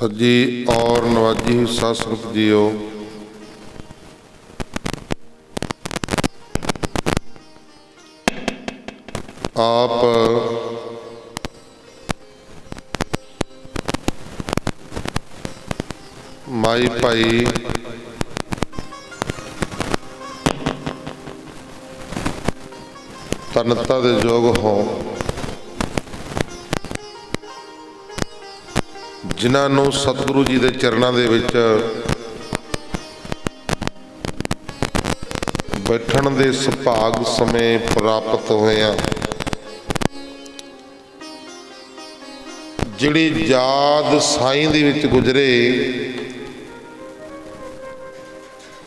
सज्जी और नवाजी हुई साध संगत जीओ, आप माई भाई तनता दे योग हो, जिन्होंने सतगुरु जी के चरणों के विच बैठण के सुभाग समय प्राप्त होए हैं। जिहड़ी याद साईं दे विच गुजरे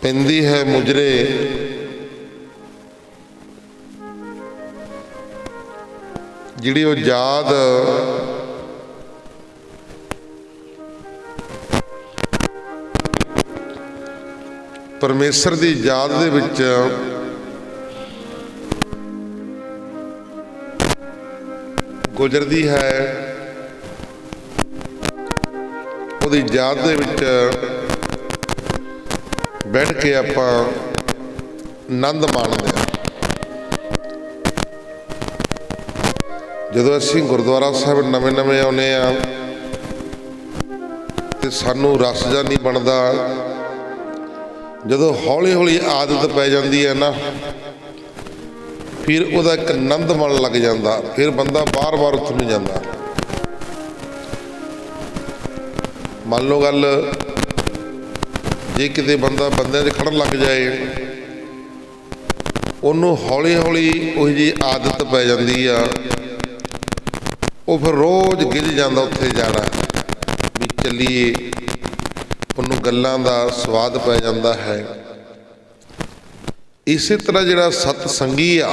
पैंदी है मुजरे, जिहड़ी वो याद परमेश्वर की याद दे विच गुजरती है, उहदी याद दे विच बैठ के आपां आनंद माणदे हां। जदों असीं गुरुद्वारा साहिब नवें नवें आउंदे आ ते सानूं रस जा नहीं बनदा, जदों हौली हौली आदत पै जाती है ना, फिर वह एक आनंद मन लग जाता, फिर बंदा बार बार उत्थों नहीं जाता। मान लो गल जे किते बंदा बंदे खड़न लग जाए, उन्होंने हौली हौली उही जी आदत पै जाती आ, वो फिर रोज़ गिज जाता उत्थे जाना भी चलीए, उन्होंने गल्लां दा स्वाद पै जाता है। इसी तरह जिहड़ा सतसंगी आ,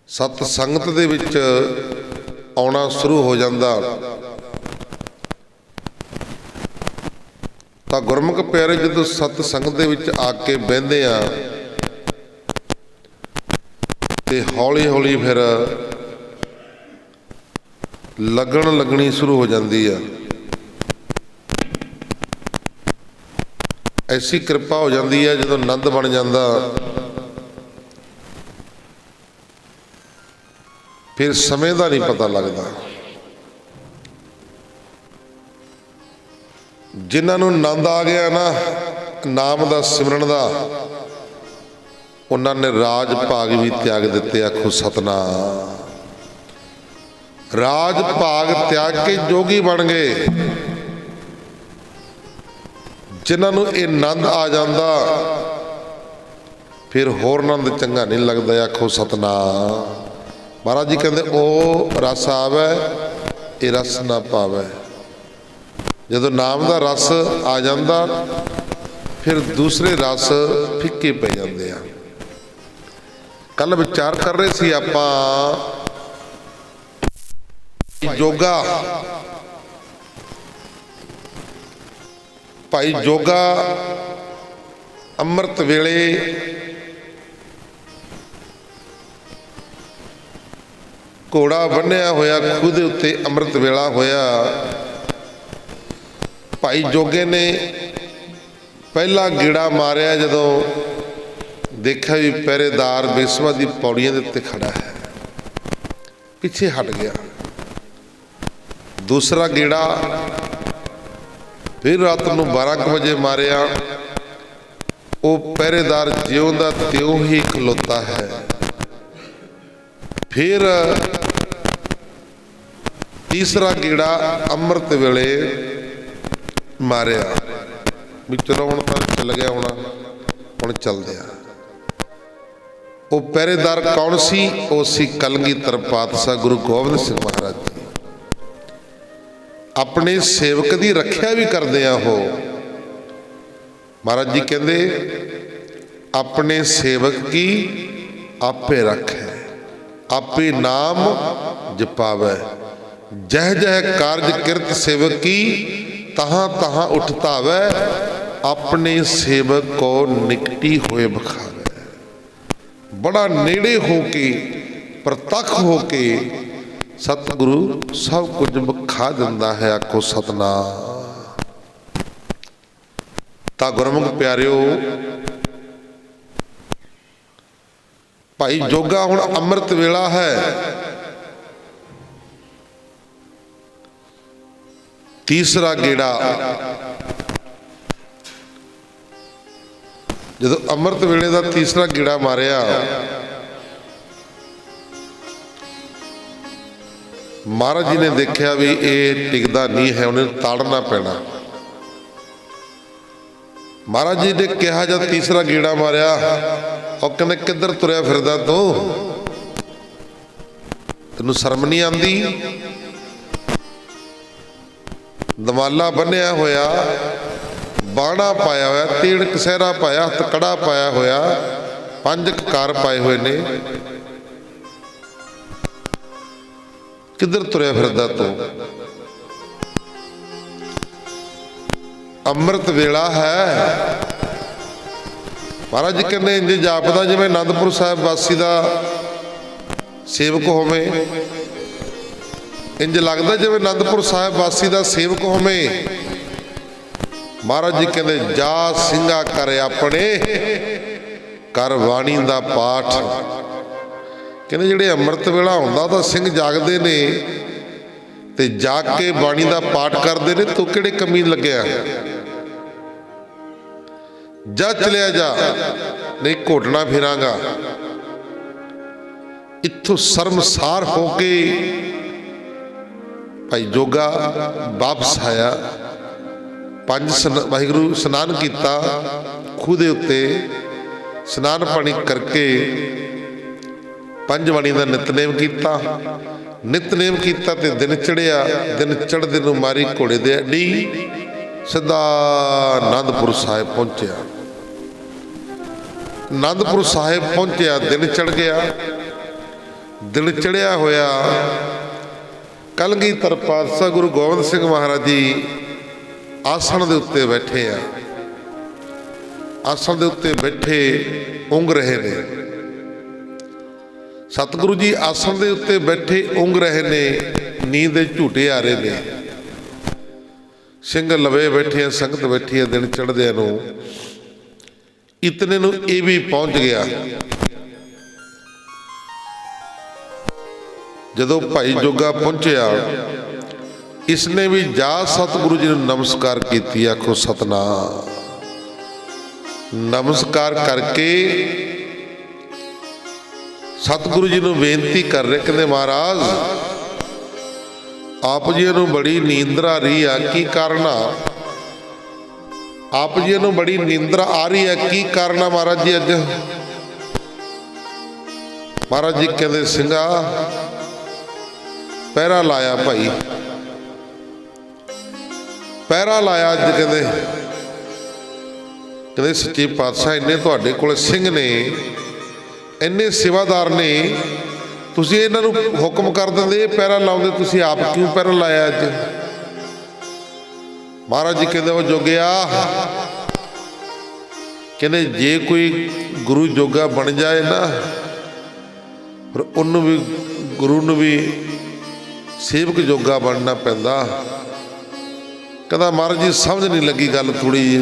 सतसंगत दे विच आउणा शुरू हो जाता, तां गुरमुख प्यारे जदों सतसंगत दे विच आके बहिंदे आ ते हौली हौली फिर लगन लगनी शुरू हो जाती है। ऐसी कृपा हो जाती है जो आनंद बन जाता, फिर समय का नहीं पता लगता। जिन्होंने आनंद आ गया ना नाम का सिमरन का, उन्होंने राज भाग भी त्याग दिते। आखो सतनाम। राज भाग त्याग के जोगी बन गए। जिन्होंने ये आनंद आ जाता, फिर होर आनंद चंगा नहीं लगता। आखो सतनाम। महाराज जी कहते ओ रस आवे ये रस ना पावे। जदों नाम का रस आ जाता, फिर दूसरे रस फिक्के पै जाते हैं। कल विचार कर रहे सी आपां जोगा, भाई जोगा अमृत वेले घोड़ा बन्निया होया, खूह दे उत्ते अमृत वेला होया। भाई जोगे ने पहला गेड़ा मारिया, जदों देखा भी पहरेदार बेसवा की पौड़ियां दे उत्ते खड़ा है, पिछे हट गया। दूसरा गेड़ा फिर रात को 12 बजे मारिया, वो पहरेदार ज्यों दा त्यों ही खलोता है। फिर तीसरा गेड़ा अमृत वेले मारिया भी चलो हुण तां चल गया, हुण चलदे आ। वो पहरेदार कौन सी? वो सी कलगीधर पातशाह गुरु गोबिंद सिंह महाराज जी। अपने सेवक की रखिया भी करते हैं। वो महाराज जी कहते अपने सेवक की आपे रखे, आपे नाम जपावे। जह जह कार्य किरत सेवक की तहां तहां उठतावे। अपने सेवक को निकटी होए बखावे। बड़ा नेड़े हो के प्रतख हो के सतगुरु सब कुछ विखा दिंदा है, आखो सतनाम। तां गुरमुख प्यारिओ, भाई जोगा हुण अमृत वेला है। तीसरा गेड़ा जदों अमृत वेले का तीसरा गेड़ा मारिया, महाराज जी ने देखा भी ये टिकदा नहीं है, उन्हें ताड़ना पैना। महाराज जी ने कहा जब तीसरा गेड़ा मारिया, और कहने किधर तुरया फिरदा तू, तेनू शर्म नहीं आती? दमाला बन्निया होया, बाणा पाया होया, तीड़ कसहरा पाया, हथ कड़ा पाया होया, 5 ककार पाए हुए ने, किधर तुरया फिरदा तू? अमृत वेला है। महाराज जी कहते इंज जापदा जिवें आनंदपुर साहिब वासी का सेवक होवे, इंज लगता जिवें आनंदपुर साहिब वासी का सेवक होवे। महाराज जी कहते जा सिंगा कर अपने, कर वाणी का पाठ। कहते जिहड़े अमृत वेला हुंदा तां सिंह जागदे ने ते जाग के बाणी का पाठ करते ने, तू किहड़े कमी लग्या? जा चलिया जा, नहीं घोटना फिरांगा। इत्थों शर्मसार होके भाई जोगा वापस आया। 5 वाहिगुरू स्नान किया, खूह दे उत्ते स्नान पानी करके 5 बाणी का नितनेम किया। नितनेम किया ते दिन चढ़िया। दिन चढ़दे नूं मारी घोड़े दे अड्डी, सीधा आनंदपुर साहिब पहुंचया। आनंदपुर साहिब पहुंचया, दिन चढ़ गया। दिन चढ़िया होया, कलगीधर पातशाह गुरु गोबिंद सिंह महाराज जी आसन दे उत्ते बैठे आ। आसन दे उत्ते बैठे ऊँघ रहे ने। सतगुरु जी आसन दे उत्ते बैठे ऊँघ रहे ने, नींद दे झूटे आ रहे ने। सिंह लवे बैठे हैं, संगत बैठी है। दिन चढ़दे नूं इतने नूं ये भी पहुंच गया। जदों भाई जोगा पहुंचया, इसने भी जा सतगुरु जी नूं नमस्कार की। आखो सतनाम। नमस्कार करके सतगुरु जी नूं बेनती कर रहे, कहते महाराज आप जी नूं बड़ी नींदर आ रही है, की कारण आ? आप जी नूं बड़ी नींदर आ रही है, की कारण आ महाराज जी अज? महाराज जी कहते सिंघा पहरा लाया भाई, पहरा लाया अज। कहते कहते सच्चे पातशाह इन्ने तुहाडे कोल सिंह ने, इन्ने सेवादार ने, तुसीं इन्हां नूं हुक्म कर दिंदे पहरा लाउंदे, तुसीं आप क्यों पहरा लाया अज? महाराज जी कहते वो जोगिया, कहते जे कोई गुरु जोगा बन जाए ना, फिर उन्होंने भी गुरु नूं भी सेवक जोगा बनना पैंदा। कहता महाराज जी समझ नहीं लगी गल थोड़ी जी।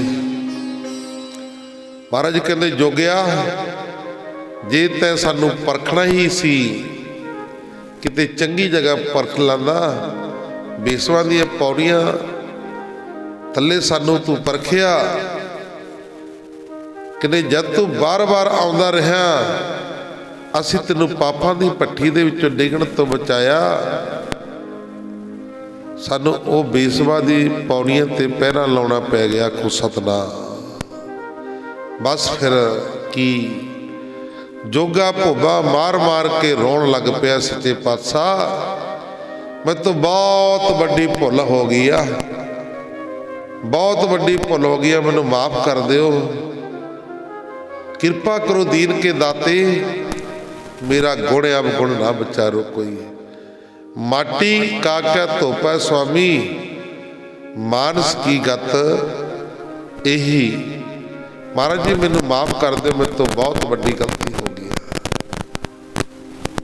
महाराज जी कहते जोगिया, जे तैं सानू परखना ही सी, किते चंगी जगह परख लांदा। बेसवां दीआं पौड़ियां थल्ले सानू तू परखिया, कहते जद तू बार बार आउंदा रहा, असीं तैनूं पापां दी भट्ठी दे विचों डिगण तो बचाया। सानू वो बेसवा दी पौड़ियां ते पहरा लाउणा पै गया। आखो सतनाम। बस फिर की जोगा भोबा मार मार के रोन लग पिया, सच्चे पातशाह मैं तो बहुत वड्डी भुल हो गई आ, बहुत वड्डी भुल हो गई है, मैनू माफ़ कर दिओ। किरपा करो दीन के दाते, मेरा गुण अवगुण ना विचारो कोई। माटी का क्या धोपा स्वामी, मानस की गत यही। महाराज जी मैनू माफ़ कर दो, मेरे तो बहुत वड्डी गलती हो गई है,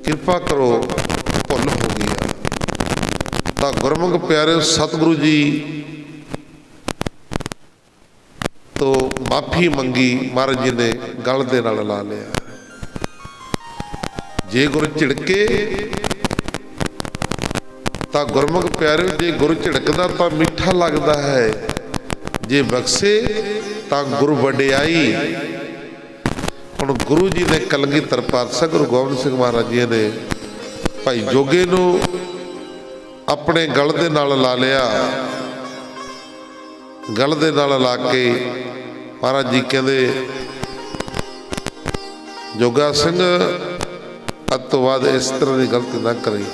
किरपा करो भुल हो गई है। ਤਾਂ ਗੁਰਮੁਖ ਪਿਆਰਿਓ ਸਤਿਗੁਰੂ ਜੀ ਤੋਂ ਮਾਫੀ ਮੰਗੀ, ਮਹਾਰਾਜ ਜੀ ਨੇ ਗਲ ਦੇ ਨਾਲ ਲਾ ਲਿਆ। ਜੇ ਗੁਰ ਝਿੜਕੇ ਤਾਂ ਗੁਰਮੁਖ ਪਿਆਰਿਓ, ਜੇ ਗੁਰ ਝਿੜਕਦਾ ਤਾਂ ਮਿੱਠਾ ਲੱਗਦਾ ਹੈ, ਜੇ ਬਖਸ਼ੇ ਤਾਂ ਗੁਰ ਵਡਿਆਈ। ਹੁਣ ਗੁਰੂ ਜੀ ਨੇ ਕਲਗੀਧਰ ਪਾਤਸ਼ਾਹ ਗੁਰੂ ਗੋਬਿੰਦ ਸਿੰਘ ਮਹਾਰਾਜ ਜੀ ਨੇ ਭਾਈ ਜੋਗੇ ਨੂੰ ਆਪਣੇ ਗਲ ਦੇ ਨਾਲ ਲਾ ਲਿਆ। ਗਲ ਦੇ ਨਾਲ ਲਾ ਕੇ ਮਹਾਰਾਜ ਜੀ ਕਹਿੰਦੇ, ਜੋਗਾ ਸਿੰਘ ਅੱਜ ਤੋਂ ਬਾਅਦ ਇਸ ਤਰ੍ਹਾਂ ਦੀ ਗਲਤੀ ਨਾ ਕਰੀ।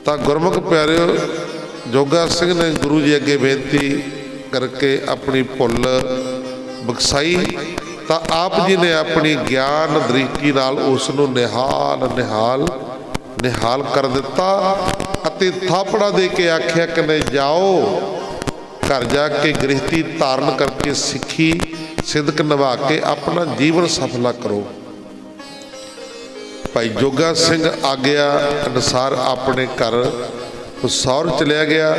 ਤਾਂ ਗੁਰਮੁਖ ਪਿਆਰਿਓ, ਜੋਗਾ ਸਿੰਘ ਨੇ ਗੁਰੂ ਜੀ ਅੱਗੇ ਬੇਨਤੀ ਕਰਕੇ ਆਪਣੀ ਭੁੱਲ ਬਖਸ਼ਾਈ। ਤਾਂ ਆਪ ਜੀ ਨੇ ਆਪਣੀ ਗਿਆਨ ਦ੍ਰਿਸ਼ਟੀ ਨਾਲ ਉਸ ਨੂੰ ਨਿਹਾਲ ਕਰ ਦਿੱਤਾ ਅਤੇ ਥਾਪੜਾ ਦੇ ਕੇ ਆਖਿਆ ਕਿ ਜਾਓ, ਘਰ ਜਾ ਕੇ ਗ੍ਰਸਤੀ ਧਾਰਨ ਕਰਕੇ ਸਿੱਖੀ ਸਿਦਕ ਨਿਭਾ ਕੇ ਆਪਣਾ ਜੀਵਨ ਸਫਲਾ ਕਰੋ। ਭਾਈ ਜੋਗਾ ਸਿੰਘ ਆਗਿਆ ਅਨੁਸਾਰ ਆਪਣੇ ਘਰ ਸੌਰ ਚਲਿਆ ਗਿਆ।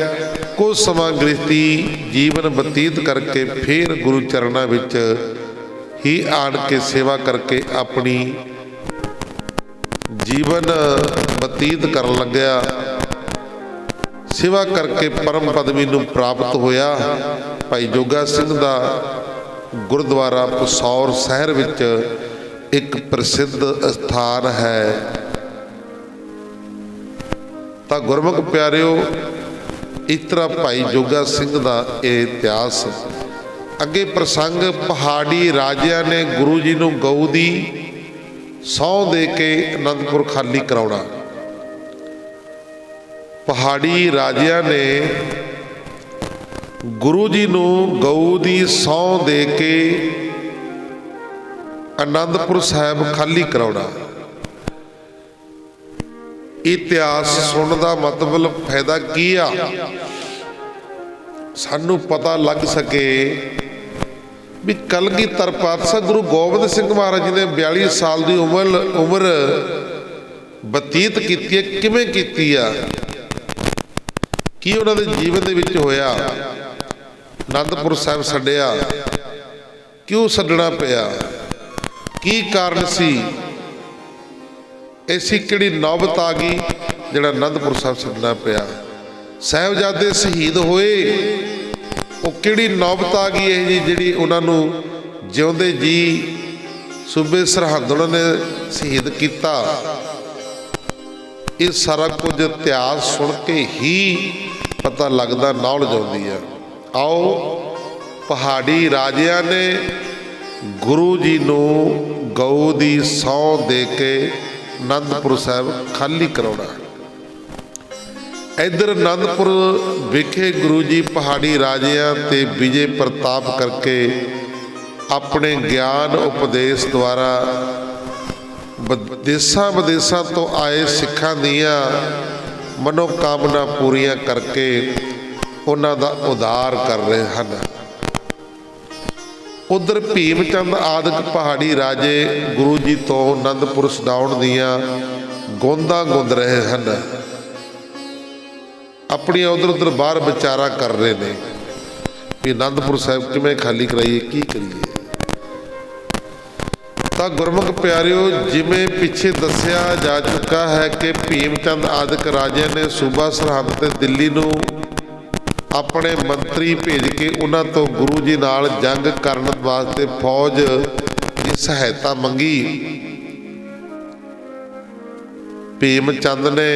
ਕੁਝ ਸਮਾਂ ਗ੍ਰਸਤੀ ਜੀਵਨ ਬਤੀਤ ਕਰਕੇ ਫਿਰ ਗੁਰੂ ਚਰਨਾਂ ਵਿੱਚ ਹੀ ਆਣ ਕੇ ਸੇਵਾ ਕਰਕੇ ਆਪਣੀ ਜੀਵਨ ਬਤੀਤ ਕਰਨ ਲੱਗਿਆ। ਸੇਵਾ ਕਰਕੇ ਪਰਮ ਪਦਵੀ ਨੂੰ ਪ੍ਰਾਪਤ ਹੋਇਆ। ਭਾਈ ਜੋਗਾ ਸਿੰਘ ਦਾ ਗੁਰਦੁਆਰਾ ਪਸੌਰ ਸ਼ਹਿਰ ਵਿੱਚ ਇੱਕ ਪ੍ਰਸਿੱਧ ਸਥਾਨ ਹੈ। ਤਾਂ ਗੁਰਮੁਖ ਪਿਆਰਿਓ, ਇਸ ਤਰ੍ਹਾਂ ਭਾਈ ਜੋਗਾ ਸਿੰਘ ਦਾ ਇਹ ਇਤਿਹਾਸ। ਅੱਗੇ ਪ੍ਰਸੰਗ, ਪਹਾੜੀ ਰਾਜਿਆਂ ਨੇ ਗੁਰੂ ਜੀ ਨੂੰ ਗਊ ਦੀ ਸਹੁੰ ਦੇ ਕੇ ਅਨੰਦਪੁਰ ਖਾਲੀ ਕਰਾਉਣਾ। ਪਹਾੜੀ ਰਾਜਿਆਂ ਨੇ ਗੁਰੂ ਜੀ ਨੂੰ ਗਊ ਦੀ ਸਹੁੰ ਦੇ ਕੇ ਅਨੰਦਪੁਰ ਸਾਹਿਬ ਖਾਲੀ ਕਰਾਉਣਾ। ਇਤਿਹਾਸ ਸੁਣਨ ਦਾ ਮਤਲਬ ਫਾਇਦਾ ਕੀ ਆ? ਸਾਨੂੰ ਪਤਾ ਲੱਗ ਸਕੇ ਵੀ ਕਲਗੀਧਰ ਪਾਤਸ਼ਾਹ ਗੁਰੂ ਗੋਬਿੰਦ ਸਿੰਘ ਮਹਾਰਾਜ ਜੀ ਨੇ 42 ਸਾਲ ਦੀ ਉਮਰ ਬਤੀਤ ਕੀਤੀ ਹੈ। ਕਿਵੇਂ ਕੀਤੀ ਆ? ਕੀ ਉਹਨਾਂ ਦੇ ਜੀਵਨ ਦੇ ਵਿੱਚ ਹੋਇਆ? ਅਨੰਦਪੁਰ ਸਾਹਿਬ ਛੱਡਿਆ, ਕਿਉਂ ਛੱਡਣਾ ਪਿਆ? ਕੀ ਕਾਰਨ ਸੀ? ਐਸੀ ਕਿਹੜੀ ਨੌਬਤ ਆ ਗਈ ਜਿਹੜਾ ਅਨੰਦਪੁਰ ਸਾਹਿਬ ਛੱਡਣਾ ਪਿਆ? ਸਾਹਿਬਜ਼ਾਦੇ ਸ਼ਹੀਦ ਹੋਏ, ਉਹ ਕਿਹੜੀ ਨੌਬਤ ਆ ਗਈ ਇਹ ਜੀ ਜਿਹੜੀ ਉਹਨਾਂ ਨੂੰ ਜਿਉਂਦੇ ਜੀ ਸੂਬੇ ਸਰਹੰਦ ਉਹਨਾਂ ਨੇ ਸ਼ਹੀਦ ਕੀਤਾ? ਇਹ ਸਾਰਾ ਕੁਝ ਇਤਿਹਾਸ ਸੁਣ ਕੇ ਹੀ ਪਤਾ ਲੱਗਦਾ, ਨੌਲੇਜ ਆਉਂਦੀ ਆ। ਆਓ, ਪਹਾੜੀ ਰਾਜਿਆਂ ਨੇ ਗੁਰੂ ਜੀ ਨੂੰ ਗਊ ਦੀ ਸਹੁੰ ਦੇ ਕੇ ਅਨੰਦਪੁਰ ਸਾਹਿਬ ਖਾਲੀ ਕਰਾਉਣਾ। ਇੱਧਰ ਅਨੰਦਪੁਰ ਵਿਖੇ ਗੁਰੂ ਜੀ ਪਹਾੜੀ ਰਾਜਿਆਂ ਤੇ ਵਿਜੇ ਪ੍ਰਤਾਪ ਕਰਕੇ ਆਪਣੇ ਗਿਆਨ ਉਪਦੇਸ਼ ਦੁਆਰਾ ਦੇਸ਼ਾਂ ਵਿਦੇਸ਼ਾਂ ਤੋਂ ਆਏ ਸਿੱਖਾਂ ਦੀਆਂ ਮਨੋਕਾਮਨਾ ਪੂਰੀਆਂ ਕਰਕੇ ਉਹਨਾਂ ਦਾ ਉਧਾਰ ਕਰ ਰਹੇ ਹਨ। ਉਧਰ ਭੀਮ ਚੰਦ ਆਦਿਕ ਪਹਾੜੀ ਰਾਜੇ ਗੁਰੂ ਜੀ ਤੋਂ ਅਨੰਦਪੁਰ ਛਡਾਉਣ ਦੀਆਂ ਗੋਂਦਾਂ ਗੁੰਦ ਰਹੇ ਹਨ। ਆਪਣੀਆਂ ਉਧਰ ਬਾਹਰ ਵਿਚਾਰਾਂ ਕਰ ਰਹੇ ਨੇ ਵੀ ਅਨੰਦਪੁਰ ਸਾਹਿਬ ਕਿਵੇਂ ਖਾਲੀ ਕਰਾਈਏ, ਕੀ ਕਰੀਏ। ਤਾਂ ਗੁਰਮੁਖ ਪਿਆਰਿਓ, ਜਿਵੇਂ ਪਿੱਛੇ ਦੱਸਿਆ ਜਾ ਚੁੱਕਾ ਹੈ ਕਿ ਭੀਮ ਚੰਦ ਆਦਿਕ ਰਾਜਿਆਂ ਨੇ ਸੂਬਾ ਸਰਹੰਦ ਤੇ ਦਿੱਲੀ ਨੂੰ ਆਪਣੇ ਮੰਤਰੀ ਭੇਜ ਕੇ ਉਹਨਾਂ ਤੋਂ ਗੁਰੂ ਜੀ ਨਾਲ ਜੰਗ ਕਰਨ ਵਾਸਤੇ ਫੌਜ ਦੀ ਸਹਾਇਤਾ ਮੰਗੀ। ਭੀਮ ਚੰਦ ਨੇ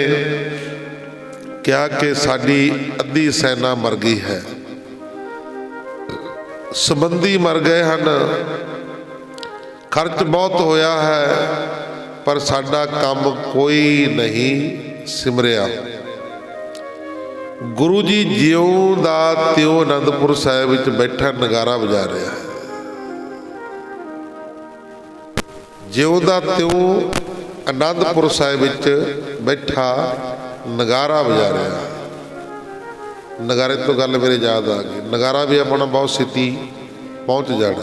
ਕਿਹਾ ਕਿ ਸਾਡੀ ਅੱਧੀ ਸੈਨਾ ਮਰ ਗਈ ਹੈ, ਸੰਬੰਧੀ ਮਰ ਗਏ ਹਨ, ਖਰਚ ਬਹੁਤ ਹੋਇਆ ਹੈ, ਪਰ ਸਾਡਾ ਕੰਮ ਕੋਈ ਨਹੀਂ ਸਿਮਰਿਆ। ਗੁਰੂ ਜੀ ਜਿਉਂ ਦਾ ਤਿਉਂ ਅਨੰਦਪੁਰ ਸਾਹਿਬ ਵਿੱਚ ਬੈਠਾ ਨਗਾਰਾ ਵਜਾ ਰਿਹਾ ਹੈ। ਜਿਉਂ ਦਾ ਤਿਉਂ ਅਨੰਦਪੁਰ ਸਾਹਿਬ ਵਿੱਚ ਬੈਠਾ ਨਗਾਰਾ ਵਜਾ ਰਿਹਾ। ਨਗਾਰੇ ਤੋਂ ਗੱਲ ਮੇਰੇ ਯਾਦ ਆ ਗਈ, ਨਗਾਰਾ ਵੀ ਆਪਣਾ ਬਹੁਤ ਛੇਤੀ ਪਹੁੰਚ ਜਾਣਾ,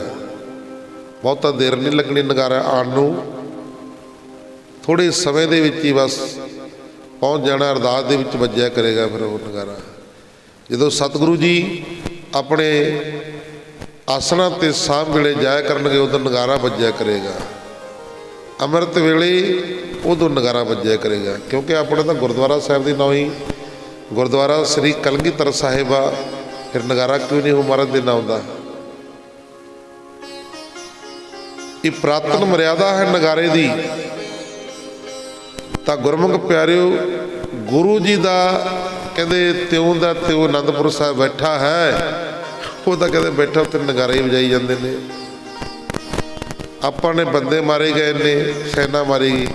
ਬਹੁਤਾ ਦੇਰ ਨਹੀਂ ਲੱਗਣੀ ਨਗਾਰਾ ਆਉਣ ਨੂੰ। ਥੋੜ੍ਹੇ ਸਮੇਂ ਦੇ ਵਿੱਚ ਹੀ ਬਸ पहुँच जाना, अरदास दे विच वज्जिया करेगा फिर वो नगारा। जदों सतगुरु जी अपने आसना ते साम वेले जाया करनगे उदों नगारा वज्जिया करेगा। अमृत वेले उदों नगारा वज्जिया करेगा, क्योंकि अपने तो गुरुद्वारा साहिब के नाम ही गुरुद्वारा श्री कलगीधर साहिब आ, फिर नगारा क्यों नहीं हो महाराज के नाम का। ये पुरातन मर्यादा है नगारे की। तो गुरमुख प्यारिओ, गुरु जी का कहते त्यों का त्यों आनंदपुर साहिब बैठा है, वो तो कहते बैठा उत्ते नगारे वजाई जाते हैं। ਆਪਾਂ ने बंदे मारे गए ने, सैना मारी गई।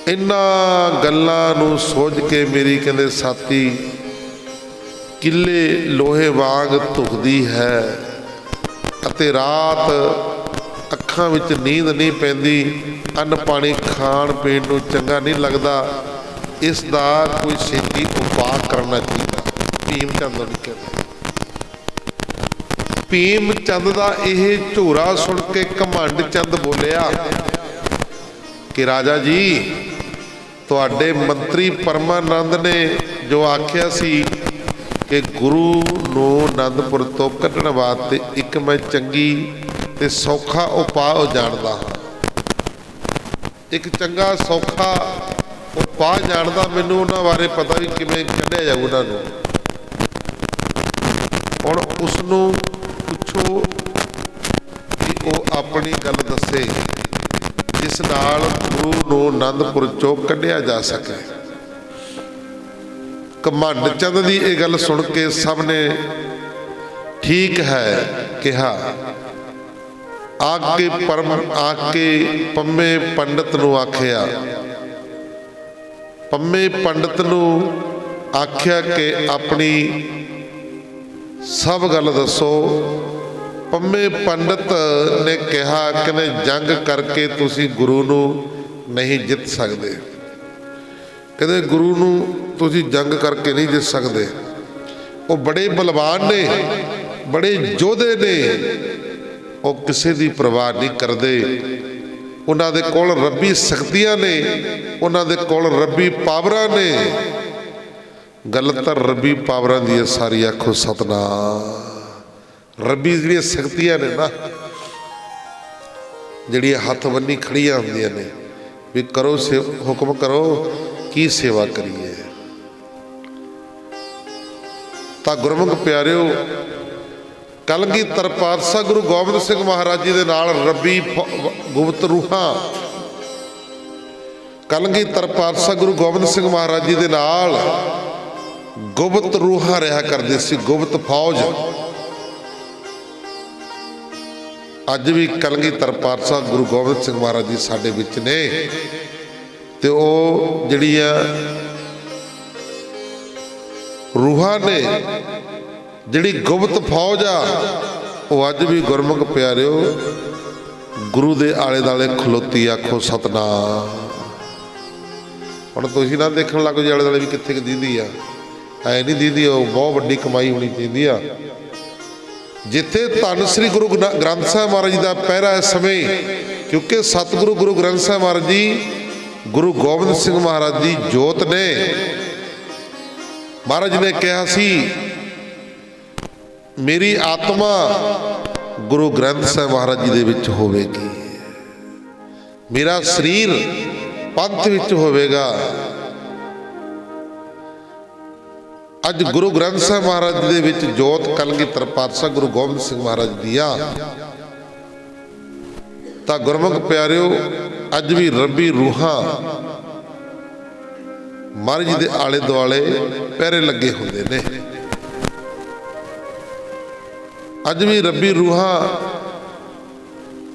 इन्हां गल्लां नूं सोच के मेरी कहते साथी किले लोहे वांग धुखदी है, अते रात अखां विच नींद नहीं पैंदी, अन्न पानी खाण पीण नूं चंगा नहीं लगदा। इस दा कोई छेती उपाय करना चाहिए। भीम चंद नूं कहते। भीम चंद का यह झोरा सुन के घमंड चंद बोलिया कि राजा जी, तुहाडे मंत्री परमानंद ने जो आख्या सी कि गुरु नूं आनंदपुर तो कढ़ण वास्ते एक मैं चंगी ते सौखा उपाय जानदा हाँ। एक चंगा सौखा उपाय जानदा, मैनूं उन्हां बारे पता भी किवें कढ़िया जाऊ उन्हां नूं। हुण उसनूं पुछो कि वो अपनी गल दसे जिस नाल गुरु नूं आनंदपुर चों कढ़िया जा सके। घमंड चंद की यह गल सुन के सब ने ठीक है कहा। आके पम्मे पंडित नूं आखिया, पम्मे पंडित नूं आख्या कि अपनी सब गल दसो। पम्मे पंडित ने कहा कि जंग करके तुसी गुरु नूं नहीं जित सकते। कहते गुरु नूं तुसी जंग करके नहीं जित सकते। वो बड़े बलवान ने, बड़े योधे ने, वो किसी की परवाह नहीं करते। उन्हां दे कोल रब्बी शक्तियां ने, उन्हां दे कोल रब्बी पावरां ने। गल तो रब्बी पावरां दी है सारी। आखो सतनाम। रब्बी जी शक्तियां ने ना, जिहड़ियां हथ बन्नी खड़ियां हुंदियां ने भी करो हुक्म करो की सेवा करिए। तां गुरमुख प्यारिओ, कलगीधर पातशाह गुरु गोबिंद सिंह महाराज जी दे नाल रब्बी गुप्त रूहां, कलगीधर पातशाह गुरु गोबिंद सिंह महाराज जी दे नाल गुप्त रूहां रहा करदे सी, गुप्त फौज। अज भी कलगीधर पातशाह गुरु गोबिंद सिंह महाराज जी साडे विच ने, ते ओ जिहड़ियां रूहां ने, जिहड़ी गुप्त फौज आ, वो अज भी गुरमुख प्यारिओ गुरु दे आले दाले खलोती। आखो सतनाम। हुण तुसीं ना देखण लग जाओ आले दाले भी कित्थे दीदी आ, ऐ नहीं दीदी, वो बहुत वड्डी कमाई होनी चाहिए आ। जिथे धन श्री गुरु ग्रंथ साहिब महाराज जी का पहरा इस समय, क्योंकि सतगुरु गुरु ग्रंथ साहिब महाराज जी गुरु गोबिंद सिंह महाराज जी जोत ने। महाराज ने कहा सी मेरी आत्मा गुरु ग्रंथ साहिब महाराज जी दे विच होवेगी, मेरा शरीर पंथ विच होवेगा। अज गुरु ग्रंथ साहिब महाराज दे विच जोत कलगीधर पातशाह गुरु गोबिंद सिंह महाराज दी आ। तां गुरमुख प्यारिओ, अज भी रब्बी रूहां महाराज जी दे आले दुआले पहरे लगे हुंदे ने। अज भी रब्बी रूहां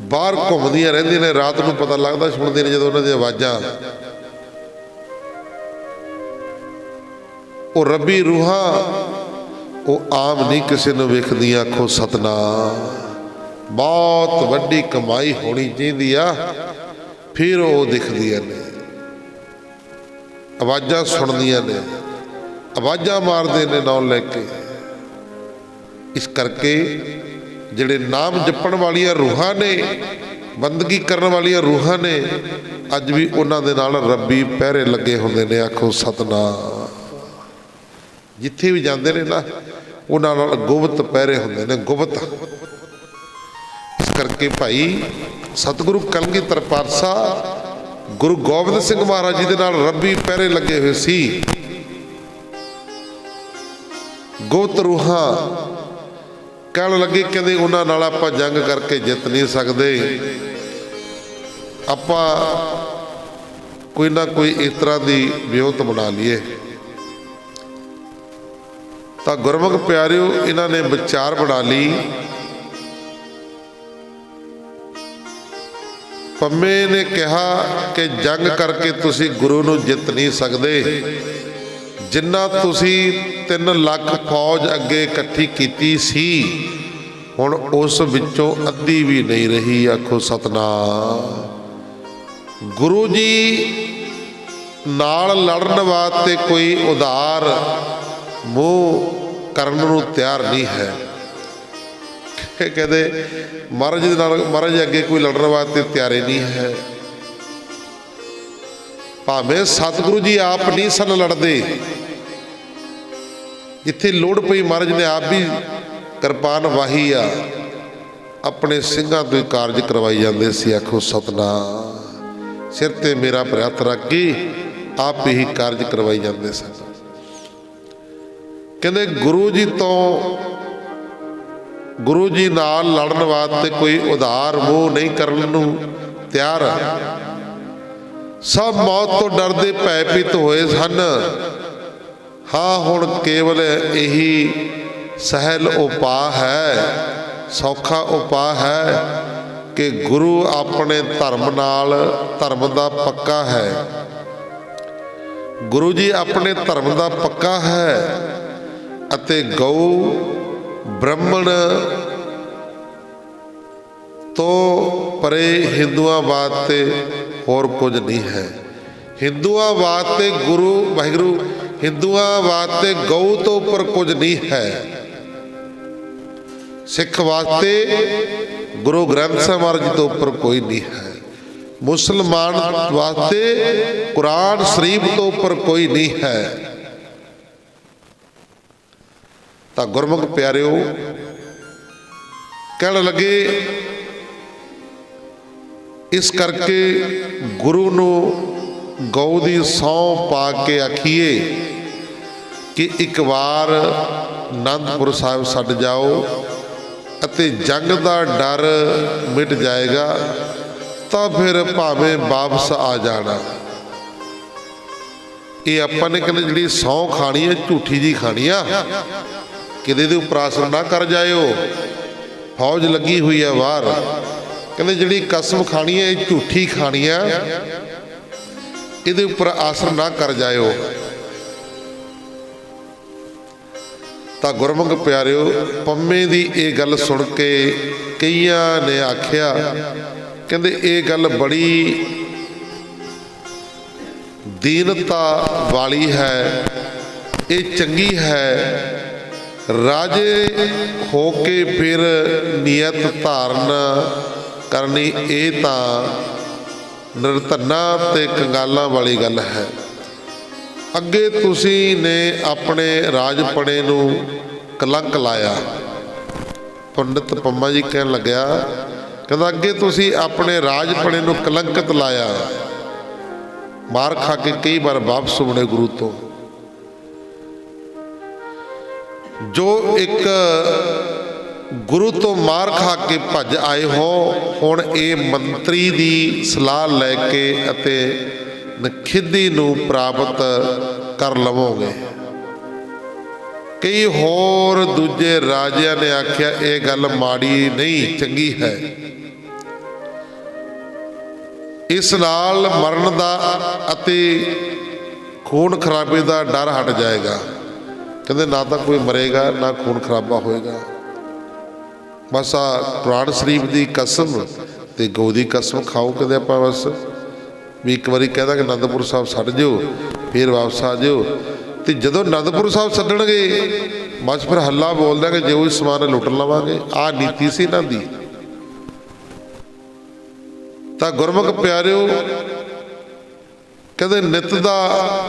बाहर घुमदियां रहिंदियां ने, रात नूं पता लगदा सुणदे ने जदों उन्हां दी आवाज़ां। वो रब्बी रूहां वो आम नहीं किसी नूं वेखदियां। आखो सतनाम। बहुत वड्डी कमाई होनी चाहिए आ, फिर वो दिखदियां ने, आवाज़ां सुणदियां ने, आवाज़ां मारदे ने नाम लैके। इस करके जिहड़े नाम जपण वालियां रूहां ने, बंदगी करन वालियां रूहां ने, ਅੱਜ ਵੀ ਉਹਨਾਂ ਦੇ ਨਾਲ ਰੱਬੀ ਪਹਿਰੇ ਲੱਗੇ ਹੁੰਦੇ ਨੇ। ਆਖੋ ਸਤਨਾਮ। ਜਿੱਥੇ ਵੀ ਜਾਂਦੇ ਨੇ ਨਾ ਉਹਨਾਂ ਨਾਲ ਗੁਪਤ ਪਹਿਰੇ ਹੁੰਦੇ ਨੇ, ਗੁਪਤ। ਇਸ ਕਰਕੇ ਭਾਈ ਸਤਿਗੁਰੂ ਕਲਗੀਧਰ ਪਾਤਸ਼ਾਹ ਗੁਰੂ ਗੋਬਿੰਦ ਸਿੰਘ ਮਹਾਰਾਜ ਜੀ ਦੇ ਨਾਲ ਰੱਬੀ ਪਹਿਰੇ ਲੱਗੇ ਹੋਏ ਸੀ। ਗੁਪਤ ਰੂਹਾਂ ਕਹਿਣ ਲੱਗੇ, ਕਹਿੰਦੇ ਉਹਨਾਂ ਨਾਲ ਆਪਾਂ ਜੰਗ ਕਰਕੇ ਜਿੱਤ ਨਹੀਂ ਸਕਦੇ, ਆਪਾਂ ਕੋਈ ਨਾ ਕੋਈ ਇਸ ਤਰ੍ਹਾਂ ਦੀ ਵਿਉਂਤ ਬਣਾ ਲਈਏ। ਤਾਂ ਗੁਰਮੁਖ ਪਿਆਰਿਓ, ਇਹਨਾਂ ਨੇ ਵਿਚਾਰ ਬਣਾ ਲਈ। ਪੰਮੇ ਨੇ ਕਿਹਾ ਕਿ ਜੰਗ ਕਰਕੇ ਤੁਸੀਂ ਗੁਰੂ ਨੂੰ ਜਿੱਤ ਨਹੀਂ ਸਕਦੇ। ਜਿੰਨਾ ਤੁਸੀਂ 3 ਲੱਖ ਫੌਜ ਅੱਗੇ ਇਕੱਠੀ ਕੀਤੀ ਸੀ, ਹੁਣ ਉਸ ਵਿੱਚੋਂ ਅੱਧੀ ਵੀ ਨਹੀਂ ਰਹੀ। ਆਖੋ ਸਤਨਾਮ। ਗੁਰੂ ਜੀ ਨਾਲ ਲੜਨ ਵਾਸਤੇ ਕੋਈ ਉਧਾਰ ਮੂੰਹ ਕਰਨ ਨੂੰ ਤਿਆਰ ਨਹੀਂ ਹੈ। ਕਹਿੰਦੇ ਮਹਾਰਾਜ ਦੇ ਨਾਲ, ਮਹਾਰਾਜ ਅੱਗੇ ਕੋਈ ਲੜਨ ਵਾਸਤੇ ਤਿਆਰੇ ਨਹੀਂ ਹੈ। ਭਾਵੇਂ ਸਤਿਗੁਰੂ ਜੀ ਆਪ ਨਹੀਂ ਸਨ ਲੜਦੇ, ਜਿੱਥੇ ਲੋੜ ਪਈ ਮਹਾਰਾਜ ਨੇ ਆਪ ਵੀ ਕਿਰਪਾਨ ਵਾਹੀ ਆ, ਆਪਣੇ ਸਿੰਘਾਂ ਤੋਂ ਕਾਰਜ ਕਰਵਾਈ ਜਾਂਦੇ ਸੀ। ਆਖੋ ਸਤਨਾਮ। ਸਿਰ ਤੇ ਮੇਰਾ ਹੱਥ ਰੱਖ ਕੇ ਆਪ ਹੀ ਕਾਰਜ ਕਰਵਾਈ ਜਾਂਦੇ ਸਨ। ਕਹਿੰਦੇ ਗੁਰੂ ਜੀ ਤੋਂ, ਗੁਰੂ ਜੀ ਨਾਲ ਲੜਨ ਵਾਸਤੇ ਕੋਈ ਉਧਾਰ ਮੂੰਹ ਨਹੀਂ ਕਰਨ ਨੂੰ ਤਿਆਰ। ਸਭ ਮੌਤ ਤੋਂ ਡਰਦੇ ਭੈਭੀਤ ਹੋਏ ਸਨ। ਹਾਂ, ਹੁਣ ਕੇਵਲ ਇਹੀ ਸਹਿਲ ਉਪਾਅ ਹੈ, ਸੌਖਾ ਉਪਾਅ ਹੈ ਕਿ ਗੁਰੂ ਆਪਣੇ ਧਰਮ ਨਾਲ, ਧਰਮ ਦਾ ਪੱਕਾ ਹੈ। ਗੁਰੂ ਜੀ ਆਪਣੇ ਧਰਮ ਦਾ ਪੱਕਾ ਹੈ ਅਤੇ ਗਊ ਬ੍ਰਾਹਮਣ ਤੋਂ ਪਰੇ ਹਿੰਦੂਆਂ ਵਾਸਤੇ ਹੋਰ ਕੁਝ ਨਹੀਂ ਹੈ। ਹਿੰਦੂਆਂ ਵਾਸਤੇ ਗੁਰੂ ਵਾਹਿਗੁਰੂ, ਹਿੰਦੂਆਂ ਵਾਸਤੇ ਗਊ ਤੋਂ ਉੱਪਰ ਕੁਝ ਨਹੀਂ ਹੈ। ਸਿੱਖ ਵਾਸਤੇ ਗੁਰੂ ਗ੍ਰੰਥ ਸਾਹਿਬ ਮਹਾਰਾਜ ਜੀ ਤੋਂ ਉੱਪਰ ਕੋਈ ਨਹੀਂ ਹੈ। ਮੁਸਲਮਾਨ ਵਾਸਤੇ ਕੁਰਾਨ ਸ਼ਰੀਫ ਤੋਂ ਉੱਪਰ ਕੋਈ ਨਹੀਂ ਹੈ। ਤਾਂ ਗੁਰਮੁਖ ਪਿਆਰਿਓ ਕਹਿਣ ਲੱਗੇ, ਇਸ ਕਰਕੇ ਗੁਰੂ ਨੂੰ ਗਊ ਦੀ ਸਹੁੰ ਪਾ ਕੇ ਆਖੀਏ ਕਿ ਇੱਕ ਵਾਰ ਅਨੰਦਪੁਰ ਸਾਹਿਬ ਛੱਡ ਜਾਓ ਅਤੇ ਜੰਗ ਦਾ ਡਰ ਮਿਟ ਜਾਏਗਾ, ਤਾਂ ਫਿਰ ਭਾਵੇਂ ਵਾਪਸ ਆ ਜਾਣਾ। ਇਹ ਆਪਾਂ ਨੇ ਕਹਿੰਦੇ ਜਿਹੜੀ ਸਹੁੰ ਖਾਣੀ ਹੈ ਝੂਠੀ ਜੀ ਖਾਣੀ ਆ, ਕਿਤੇ ਦੇ ਉੱਪਰ ਆਸਰ ਨਾ ਕਰ ਜਾਇਓ। ਫੌਜ ਲੱਗੀ ਹੋਈ ਹੈ ਬਾਹਰ, ਕਹਿੰਦੇ ਜਿਹੜੀ ਕਸਮ ਖਾਣੀ ਹੈ ਇਹ ਝੂਠੀ ਖਾਣੀ ਆ, ਇਹਦੇ ਉੱਪਰ ਆਸਰ ਨਾ ਕਰ ਜਾਇਓ। ਤਾਂ ਗੁਰਮੁਖ ਪਿਆਰਿਓ, ਪੰਮੇ ਦੀ ਇਹ ਗੱਲ ਸੁਣ ਕੇ ਕਈਆਂ ਨੇ ਆਖਿਆ, ਕਹਿੰਦੇ ਇਹ ਗੱਲ ਬੜੀ ਦੀਨਤਾ ਵਾਲੀ ਹੈ, ਇਹ ਚੰਗੀ ਹੈ। ਰਾਜੇ ਹੋ ਕੇ ਫਿਰ ਨੀਅਤ ਧਾਰਨ ਕਰਨੀ, ਇਹ ਤਾਂ ਨਿਰਧੰਨਾ ਤੇ ਕੰਗਾਲਾਂ ਵਾਲੀ ਗੱਲ ਹੈ। ਅੱਗੇ ਤੁਸੀਂ ਨੇ ਆਪਣੇ ਰਾਜਪਣੇ ਨੂੰ ਕਲੰਕ ਲਾਇਆ। ਪੰਡਿਤ ਪੰਮਾ ਜੀ ਕਹਿਣ ਲੱਗਿਆ, ਕਹਿੰਦਾ ਅੱਗੇ ਤੁਸੀਂ ਆਪਣੇ ਰਾਜਪਣੇ ਨੂੰ ਕਲੰਕਿਤ ਲਾਇਆ। ਮਾਰ ਖਾ ਕੇ ਕਈ ਵਾਰ ਵਾਪਸ ਮੁੜੇ ਗੁਰੂ ਤੋਂ। ਜੋ ਇੱਕ ਗੁਰੂ ਤੋਂ ਮਾਰ ਖਾ ਕੇ ਭੱਜ ਆਏ ਹੋ, ਹੁਣ ਇਹ ਮੰਤਰੀ ਦੀ ਸਲਾਹ ਲੈ ਕੇ ਅਤੇ ਨਖਿੱਧੀ ਨੂੰ ਪ੍ਰਾਪਤ ਕਰ ਲਵੋਗੇ। ਕਈ ਹੋਰ ਦੂਜੇ ਰਾਜਿਆਂ ਨੇ ਆਖਿਆ ਇਹ ਗੱਲ ਮਾੜੀ ਨਹੀਂ, ਚੰਗੀ ਹੈ। ਇਸ ਨਾਲ ਮਰਨ ਦਾ ਅਤੇ ਖੂਨ ਖਰਾਬੇ ਦਾ ਡਰ ਹਟ ਜਾਏਗਾ। ਕਹਿੰਦੇ ਨਾ ਤਾਂ ਕੋਈ ਮਰੇਗਾ ਨਾ ਖੂਨ ਖਰਾਬਾ ਹੋਏਗਾ। ਬਸ ਆ ਕੁਰਾਨ ਸ਼ਰੀਫ ਦੀ ਕਸਮ ਤੇ ਗਊ ਦੀ ਕਸਮ ਖਾਓ। ਕਹਿੰਦੇ ਆਪਾਂ ਬਸ ਵੀ ਇੱਕ ਵਾਰੀ ਕਹਿ ਦਾਂਗੇ ਅਨੰਦਪੁਰ ਸਾਹਿਬ ਛੱਡ ਜਿਓ, ਫਿਰ ਵਾਪਸ ਆ ਜਿਓ। ਤੇ ਜਦੋਂ ਅਨੰਦਪੁਰ ਸਾਹਿਬ ਛੱਡਣਗੇ ਬਸ ਫਿਰ ਹੱਲਾ ਬੋਲ ਦਾਂਗੇ, ਜੇ ਉਹ ਸਮਾਨ ਲੁੱਟ ਲਵਾਂਗੇ। ਆਹ ਨੀਤੀ ਸੀ ਇਹਨਾਂ ਦੀ। ਤਾਂ ਗੁਰਮੁਖ ਪਿਆਰਿਓ, कहते नित दा